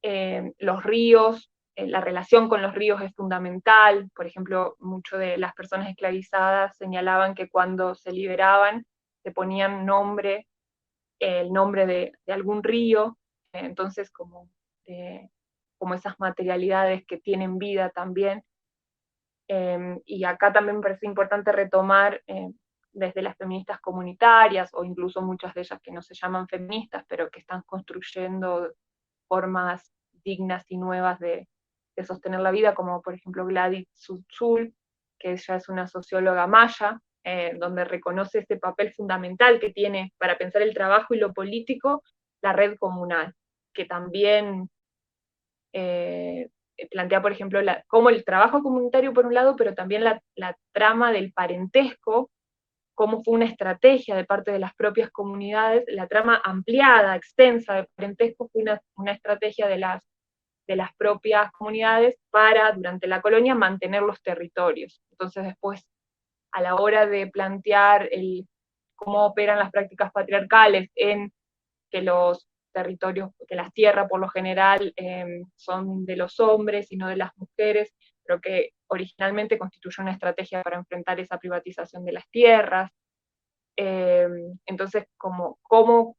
los ríos, la relación con los ríos es fundamental. Por ejemplo, muchas de las personas esclavizadas señalaban que cuando se liberaban se ponían el nombre de algún río, entonces como esas materialidades que tienen vida también. Y acá también me parece importante retomar desde las feministas comunitarias, o incluso muchas de ellas que no se llaman feministas, pero que están construyendo formas dignas y nuevas de sostener la vida, como por ejemplo Gladys Tzul, que ella es una socióloga maya, donde reconoce este papel fundamental que tiene para pensar el trabajo y lo político la red comunal, que también plantea, por ejemplo, cómo el trabajo comunitario por un lado, pero también la trama del parentesco, cómo fue una estrategia de parte de las propias comunidades, la trama ampliada, extensa de parentesco fue una estrategia de las propias comunidades para, durante la colonia, mantener los territorios. Entonces después, a la hora de plantear cómo operan las prácticas patriarcales en que los territorios, que las tierras por lo general son de los hombres y no de las mujeres, pero que originalmente constituyó una estrategia para enfrentar esa privatización de las tierras. Entonces, como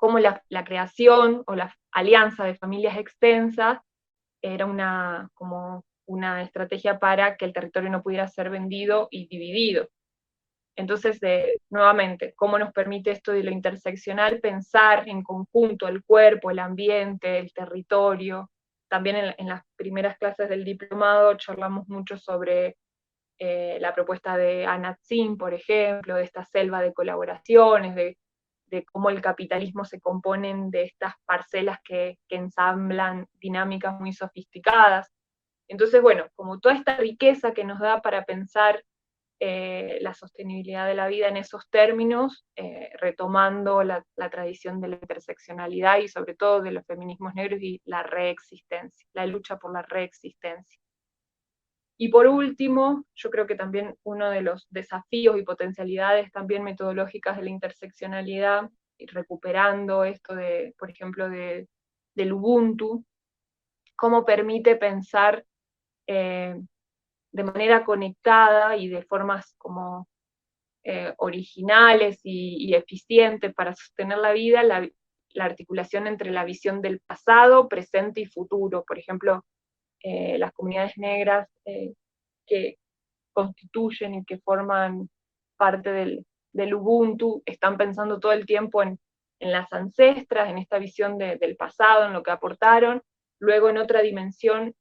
la creación o la alianza de familias extensas era como una estrategia para que el territorio no pudiera ser vendido y dividido. Entonces, nuevamente, ¿cómo nos permite esto de lo interseccional pensar en conjunto el cuerpo, el ambiente, el territorio? También en las primeras clases del diplomado charlamos mucho sobre la propuesta de Anat Sin, por ejemplo, de esta selva de colaboraciones, de cómo el capitalismo se compone de estas parcelas que ensamblan dinámicas muy sofisticadas. Entonces, bueno, como toda esta riqueza que nos da para pensar la sostenibilidad de la vida en esos términos, retomando la tradición de la interseccionalidad y sobre todo de los feminismos negros y la reexistencia, la lucha por la reexistencia. Y por último, yo creo que también uno de los desafíos y potencialidades también metodológicas de la interseccionalidad, y recuperando esto por ejemplo, del Ubuntu, cómo permite pensar de manera conectada y de formas como originales y eficientes para sostener la vida, la articulación entre la visión del pasado, presente y futuro. Por ejemplo, las comunidades negras que constituyen y que forman parte del Ubuntu, están pensando todo el tiempo en las ancestras, en esta visión del pasado, en lo que aportaron, luego en otra dimensión,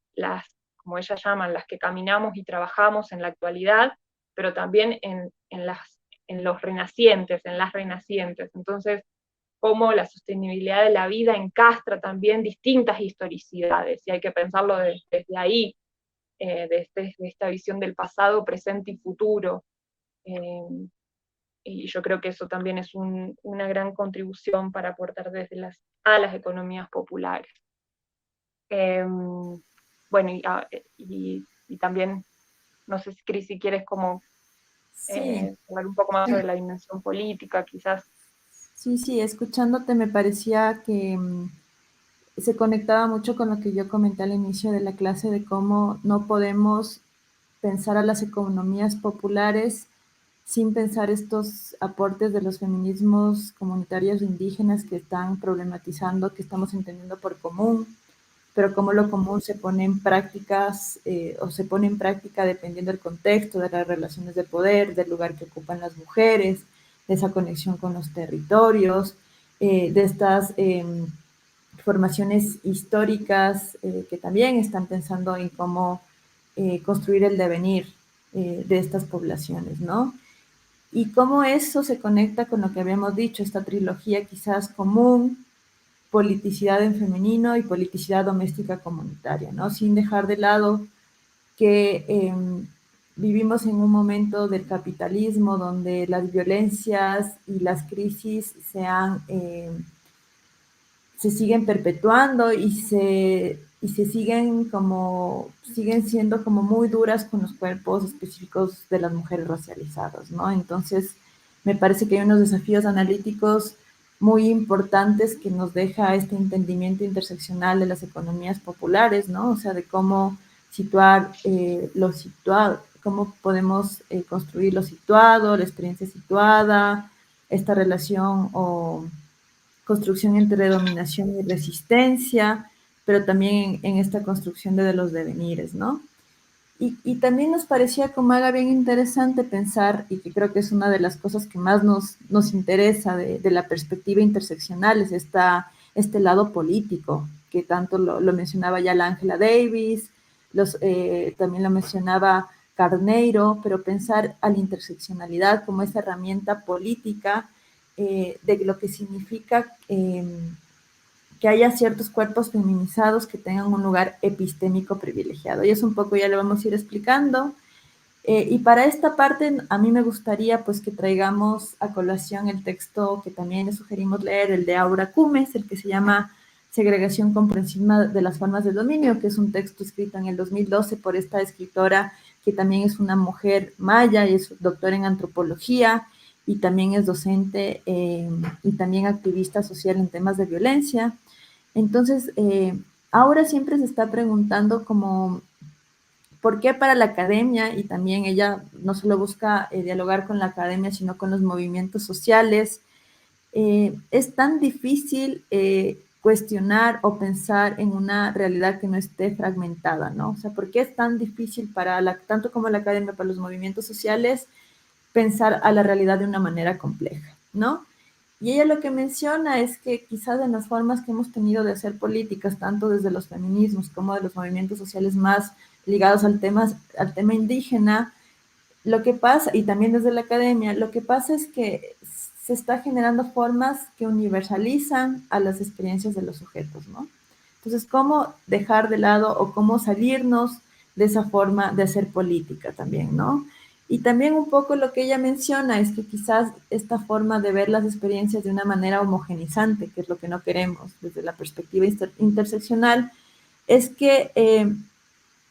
como ellas llaman, las que caminamos y trabajamos en la actualidad, pero también en los renacientes, en las renacientes. Entonces, cómo la sostenibilidad de la vida encastra también distintas historicidades, y hay que pensarlo desde ahí, desde esta visión del pasado, presente y futuro. Eh, y yo creo que eso también es una gran contribución para aportar a las economías populares. Bueno, y también, no sé si Cris, si quieres como Sí, hablar un poco más sobre la dimensión política, quizás. sí, escuchándote me parecía que se conectaba mucho con lo que yo comenté al inicio de la clase de cómo no podemos pensar a las economías populares sin pensar estos aportes de los feminismos comunitarios indígenas que están problematizando, que estamos entendiendo por común, pero cómo lo común se pone en prácticas o se pone en práctica dependiendo del contexto, de las relaciones de poder, del lugar que ocupan las mujeres, de esa conexión con los territorios, de estas formaciones históricas que también están pensando en cómo construir el devenir de estas poblaciones, ¿no? Y cómo eso se conecta con lo que habíamos dicho, esta trilogía quizás común, politicidad en femenino y politicidad doméstica comunitaria, ¿no? Sin dejar de lado que vivimos en un momento del capitalismo donde las violencias y las crisis se siguen perpetuando y se siguen siendo como muy duras con los cuerpos específicos de las mujeres racializadas, ¿no? Entonces, me parece que hay unos desafíos analíticos muy importantes que nos deja este entendimiento interseccional de las economías populares, ¿no? O sea, de cómo situar lo situado, cómo podemos construir lo situado, la experiencia situada, esta relación o construcción entre dominación y resistencia, pero también en esta construcción de los devenires, ¿no? Y también nos parecía como algo bien interesante pensar, y que creo que es una de las cosas que más nos interesa de la perspectiva interseccional, es este lado político, que tanto lo mencionaba ya la Angela Davis, también lo mencionaba Carneiro, pero pensar a la interseccionalidad como esa herramienta política de lo que significa que haya ciertos cuerpos feminizados que tengan un lugar epistémico privilegiado. Y eso un poco ya lo vamos a ir explicando. Y para esta parte a mí me gustaría pues que traigamos a colación el texto que también le sugerimos leer, el de Aura Cumes, el que se llama Segregación comprensiva de las formas de dominio, que es un texto escrito en el 2012 por esta escritora que también es una mujer maya y es doctora en antropología y también es docente y también activista social en temas de violencia. Entonces, ahora siempre se está preguntando como, ¿por qué para la academia? Y también ella no solo busca dialogar con la academia, sino con los movimientos sociales. Es tan difícil cuestionar o pensar en una realidad que no esté fragmentada, ¿no? O sea, ¿por qué es tan difícil tanto como la academia, para los movimientos sociales, pensar a la realidad de una manera compleja, ¿no? Y ella lo que menciona es que quizás en las formas que hemos tenido de hacer políticas, tanto desde los feminismos como de los movimientos sociales más ligados al tema indígena, lo que pasa, y también desde la academia, lo que pasa es que se está generando formas que universalizan a las experiencias de los sujetos, ¿no? Entonces, ¿cómo dejar de lado o cómo salirnos de esa forma de hacer política también, ¿no? Y también un poco lo que ella menciona es que quizás esta forma de ver las experiencias de una manera homogenizante, que es lo que no queremos desde la perspectiva interseccional, es que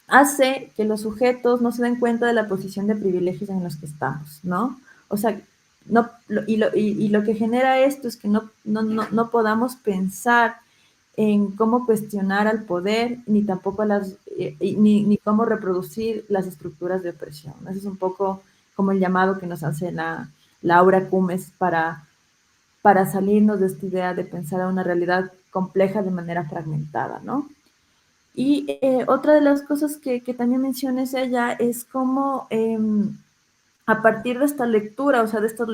hace que los sujetos no se den cuenta de la posición de privilegios en los que estamos, ¿no? O sea, no, y lo que genera esto es que no podamos pensar en cómo cuestionar al poder, ni tampoco ni cómo reproducir las estructuras de opresión. Ese es un poco como el llamado que nos hace Laura Cumes para salirnos de esta idea de pensar a una realidad compleja de manera fragmentada, ¿no? Y otra de las cosas que también menciona ella es cómo a partir de esta lectura, o sea, de estas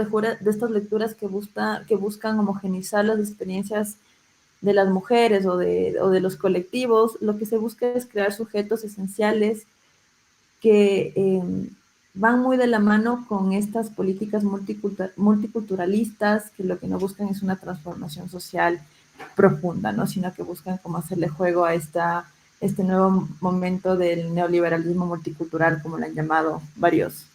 lecturas que buscan homogeneizar las experiencias de las mujeres o de los colectivos, lo que se busca es crear sujetos esenciales que van muy de la mano con estas políticas multiculturalistas, que lo que no buscan es una transformación social profunda, ¿no? Sino que buscan como hacerle juego a este nuevo momento del neoliberalismo multicultural, como lo han llamado varios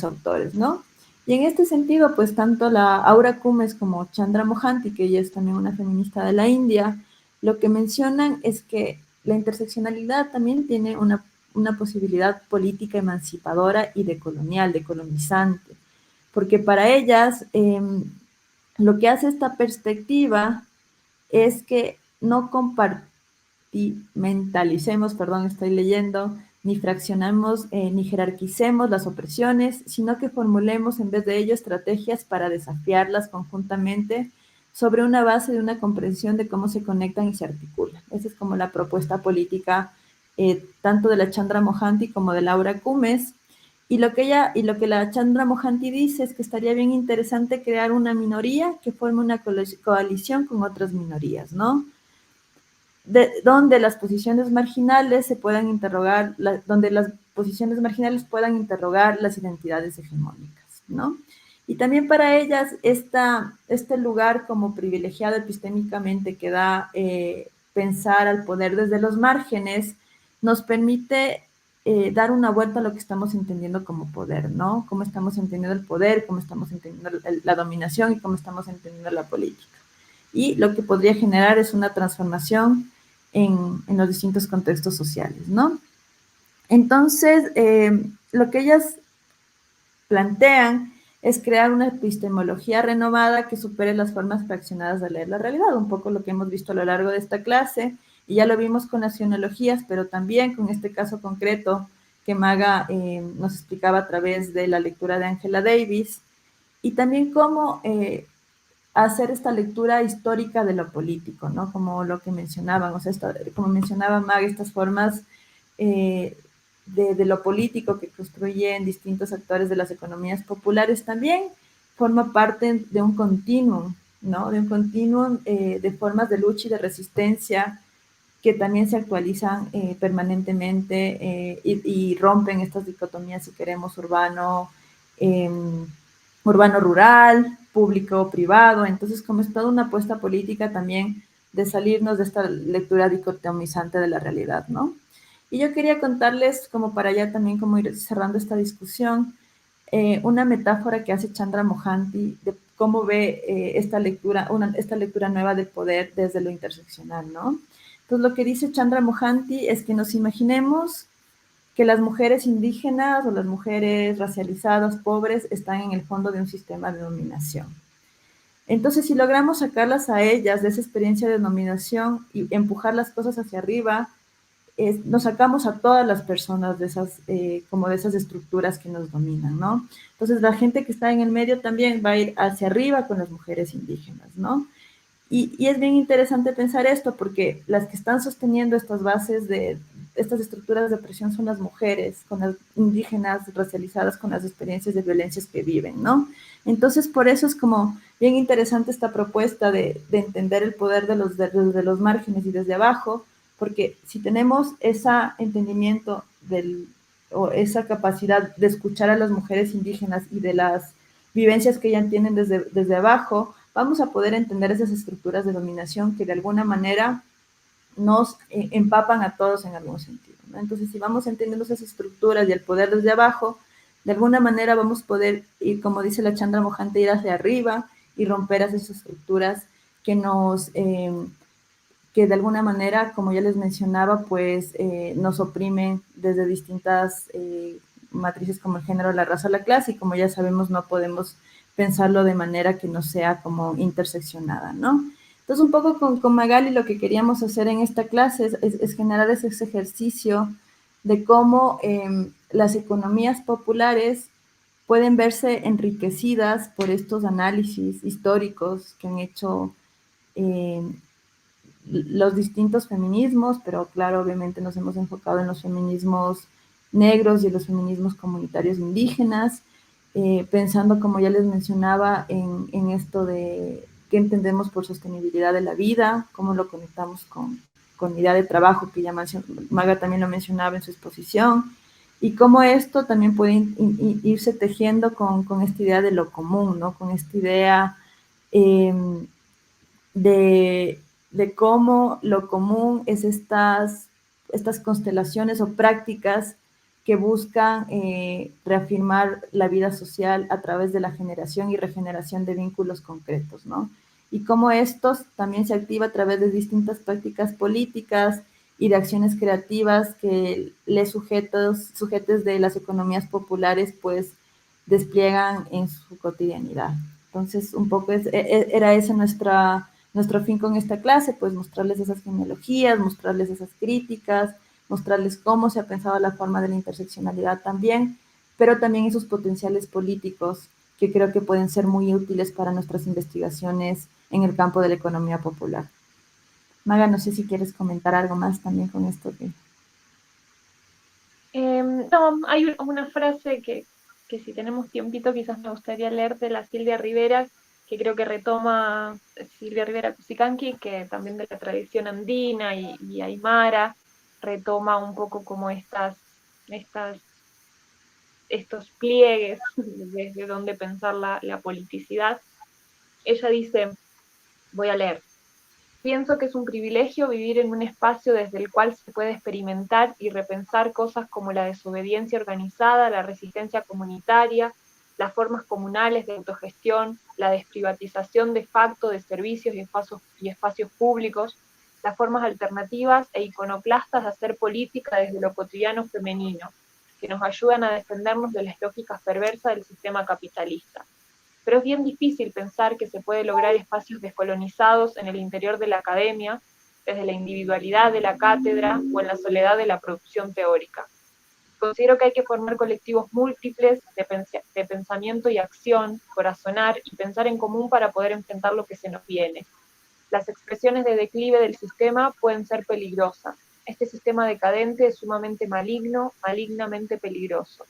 autores, ¿no? Y en este sentido, pues tanto la Aura Cumes como Chandra Mohanty, que ella es también una feminista de la India, lo que mencionan es que la interseccionalidad también tiene una posibilidad política emancipadora y decolonial, decolonizante, porque para ellas lo que hace esta perspectiva es que no compartimentalicemos, perdón, estoy leyendo, ni fraccionamos, ni jerarquicemos las opresiones, sino que formulemos en vez de ello estrategias para desafiarlas conjuntamente sobre una base de una comprensión de cómo se conectan y se articulan. Esa es como la propuesta política tanto de la Chandra Mohanty como de Laura Cumes. Y lo que la Chandra Mohanty dice es que estaría bien interesante crear una minoría que forme una coalición con otras minorías, ¿no? Donde las posiciones marginales se puedan interrogar, donde las posiciones marginales puedan interrogar las identidades hegemónicas, ¿no? Y también para ellas este lugar como privilegiado epistémicamente que da pensar al poder desde los márgenes nos permite dar una vuelta a lo que estamos entendiendo como poder, ¿no? Cómo estamos entendiendo el poder, cómo estamos entendiendo la dominación y cómo estamos entendiendo la política. Y lo que podría generar es una transformación en los distintos contextos sociales, ¿no? Entonces, lo que ellas plantean es crear una epistemología renovada que supere las formas fraccionadas de leer la realidad, un poco lo que hemos visto a lo largo de esta clase, y ya lo vimos con nacionologías, pero también con este caso concreto que Maga nos explicaba a través de la lectura de Angela Davis, y también cómo hacer esta lectura histórica de lo político, ¿no? Como lo que mencionaban, o sea, como mencionaba Mag, estas formas eh, de lo político que construyen distintos actores de las economías populares también forma parte de un continuum, ¿no? De un continuum de formas de lucha y de resistencia que también se actualizan permanentemente y rompen estas dicotomías, si queremos, eh, urbano-rural, público-privado. Entonces, como es toda una apuesta política también de salirnos de esta lectura dicotomizante de la realidad, ¿no? Y yo quería contarles, como para ya también como ir cerrando esta discusión, una metáfora que hace Chandra Mohanty de cómo ve esta lectura nueva del poder desde lo interseccional, ¿no? Entonces, lo que dice Chandra Mohanty es que nos imaginemos que las mujeres indígenas o las mujeres racializadas, pobres, están en el fondo de un sistema de dominación. Entonces, si logramos sacarlas a ellas de esa experiencia de dominación y empujar las cosas hacia arriba, nos sacamos a todas las personas de como de esas estructuras que nos dominan, ¿no? Entonces, la gente que está en el medio también va a ir hacia arriba con las mujeres indígenas, ¿no? Y es bien interesante pensar esto porque las que están sosteniendo estas bases de estas estructuras de opresión son las mujeres, con las indígenas racializadas, con las experiencias de violencias que viven, ¿no? Entonces, por eso es como bien interesante esta propuesta de entender el poder de los márgenes y desde abajo, porque si tenemos ese entendimiento o esa capacidad de escuchar a las mujeres indígenas y de las vivencias que ellas tienen desde abajo, vamos a poder entender esas estructuras de dominación que de alguna manera nos empapan a todos en algún sentido, ¿no? Entonces, si vamos entendiendo esas estructuras y el poder desde abajo, de alguna manera vamos a poder, y como dice la Chandra Mohanty, ir hacia arriba y romper esas estructuras que que de alguna manera, como ya les mencionaba, pues nos oprimen desde distintas matrices como el género, la raza, la clase, y como ya sabemos, no podemos pensarlo de manera que no sea como interseccionada, ¿no? Entonces, un poco con Magali lo que queríamos hacer en esta clase es generar ese ejercicio de cómo las economías populares pueden verse enriquecidas por estos análisis históricos que han hecho eh, los distintos feminismos, pero claro, obviamente nos hemos enfocado en los feminismos negros y en los feminismos comunitarios indígenas, pensando, como ya les mencionaba, en esto de qué entendemos por sostenibilidad de la vida, cómo lo conectamos con idea de trabajo, que ya Maga también lo mencionaba en su exposición, y cómo esto también puede irse tejiendo con esta idea de lo común, ¿no? Con esta idea eh, de, de cómo lo común es estas constelaciones o prácticas que buscan reafirmar la vida social a través de la generación y regeneración de vínculos concretos, ¿no? Y cómo estos también se activa a través de distintas prácticas políticas y de acciones creativas que les sujetos de las economías populares pues despliegan en su cotidianidad. Entonces, un poco era esa nuestro fin con esta clase, pues mostrarles esas genealogías, mostrarles esas críticas, mostrarles cómo se ha pensado la forma de la interseccionalidad también, pero también esos potenciales políticos que creo que pueden ser muy útiles para nuestras investigaciones en el campo de la economía popular. Maga, no sé si quieres comentar algo más también con esto que... No, hay una frase que si tenemos tiempito quizás me gustaría leer de la Silvia Rivera, que creo que retoma Silvia Rivera Cusicanqui, que también de la tradición andina y aymara, retoma un poco como estos pliegues desde donde pensar la politicidad. Ella dice, voy a leer, pienso que es un privilegio vivir en un espacio desde el cual se puede experimentar y repensar cosas como la desobediencia organizada, la resistencia comunitaria, las formas comunales de autogestión, la desprivatización de facto de servicios y espacios públicos, las formas alternativas e iconoclastas de hacer política desde lo cotidiano femenino, que nos ayudan a defendernos de las lógicas perversas del sistema capitalista. Pero es bien difícil pensar que se puede lograr espacios descolonizados en el interior de la academia, desde la individualidad de la cátedra o en la soledad de la producción teórica. Considero que hay que formar colectivos múltiples de pensamiento y acción, corazonar y pensar en común para poder enfrentar lo que se nos viene. Las expresiones de declive del sistema pueden ser peligrosas. Este sistema decadente es sumamente maligno, malignamente peligroso.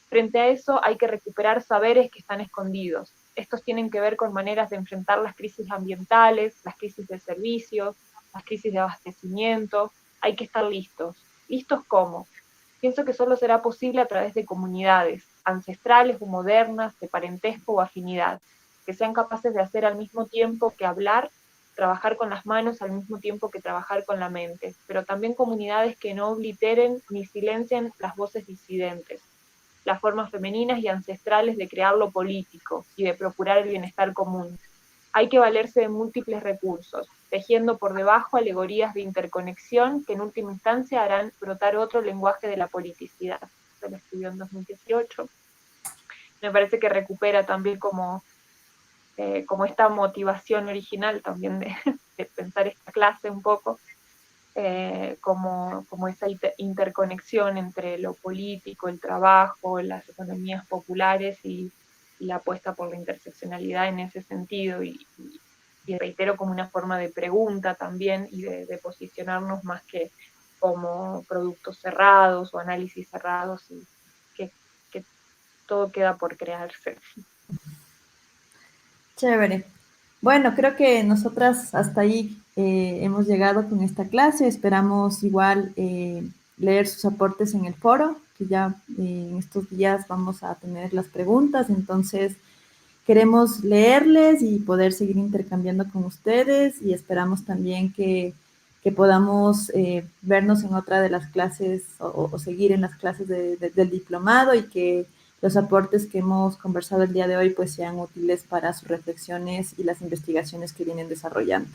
Frente a eso hay que recuperar saberes que están escondidos. Estos tienen que ver con maneras de enfrentar las crisis ambientales, las crisis de servicios, las crisis de abastecimiento. Hay que estar listos. ¿Listos cómo? Pienso que solo será posible a través de comunidades, ancestrales o modernas, de parentesco o afinidad, que sean capaces de hacer al mismo tiempo que hablar, trabajar con las manos al mismo tiempo que trabajar con la mente, pero también comunidades que no obliteren ni silencien las voces disidentes, las formas femeninas y ancestrales de crear lo político y de procurar el bienestar común. Hay que valerse de múltiples recursos, tejiendo por debajo alegorías de interconexión que en última instancia harán brotar otro lenguaje de la politicidad. Se lo escribió en 2018. Me parece que recupera también como esta motivación original también de pensar esta clase un poco, como esa interconexión entre lo político, el trabajo, las economías populares y la apuesta por la interseccionalidad en ese sentido y reitero como una forma de pregunta también y de posicionarnos más que como productos cerrados o análisis cerrados y que todo queda por crearse. Chévere. Bueno, creo que nosotras hasta ahí hemos llegado con esta clase. Esperamos igual leer sus aportes en el foro, que ya en estos días vamos a tener las preguntas. Entonces, queremos leerles y poder seguir intercambiando con ustedes y esperamos también que podamos vernos en otra de las clases o seguir en las clases del diplomado y que los aportes que hemos conversado el día de hoy pues sean útiles para sus reflexiones y las investigaciones que vienen desarrollando.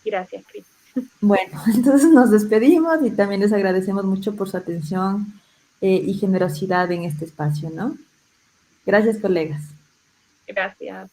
Gracias, Cris. Bueno, entonces nos despedimos y también les agradecemos mucho por su atención y generosidad en este espacio, ¿no? Gracias, colegas. Gracias.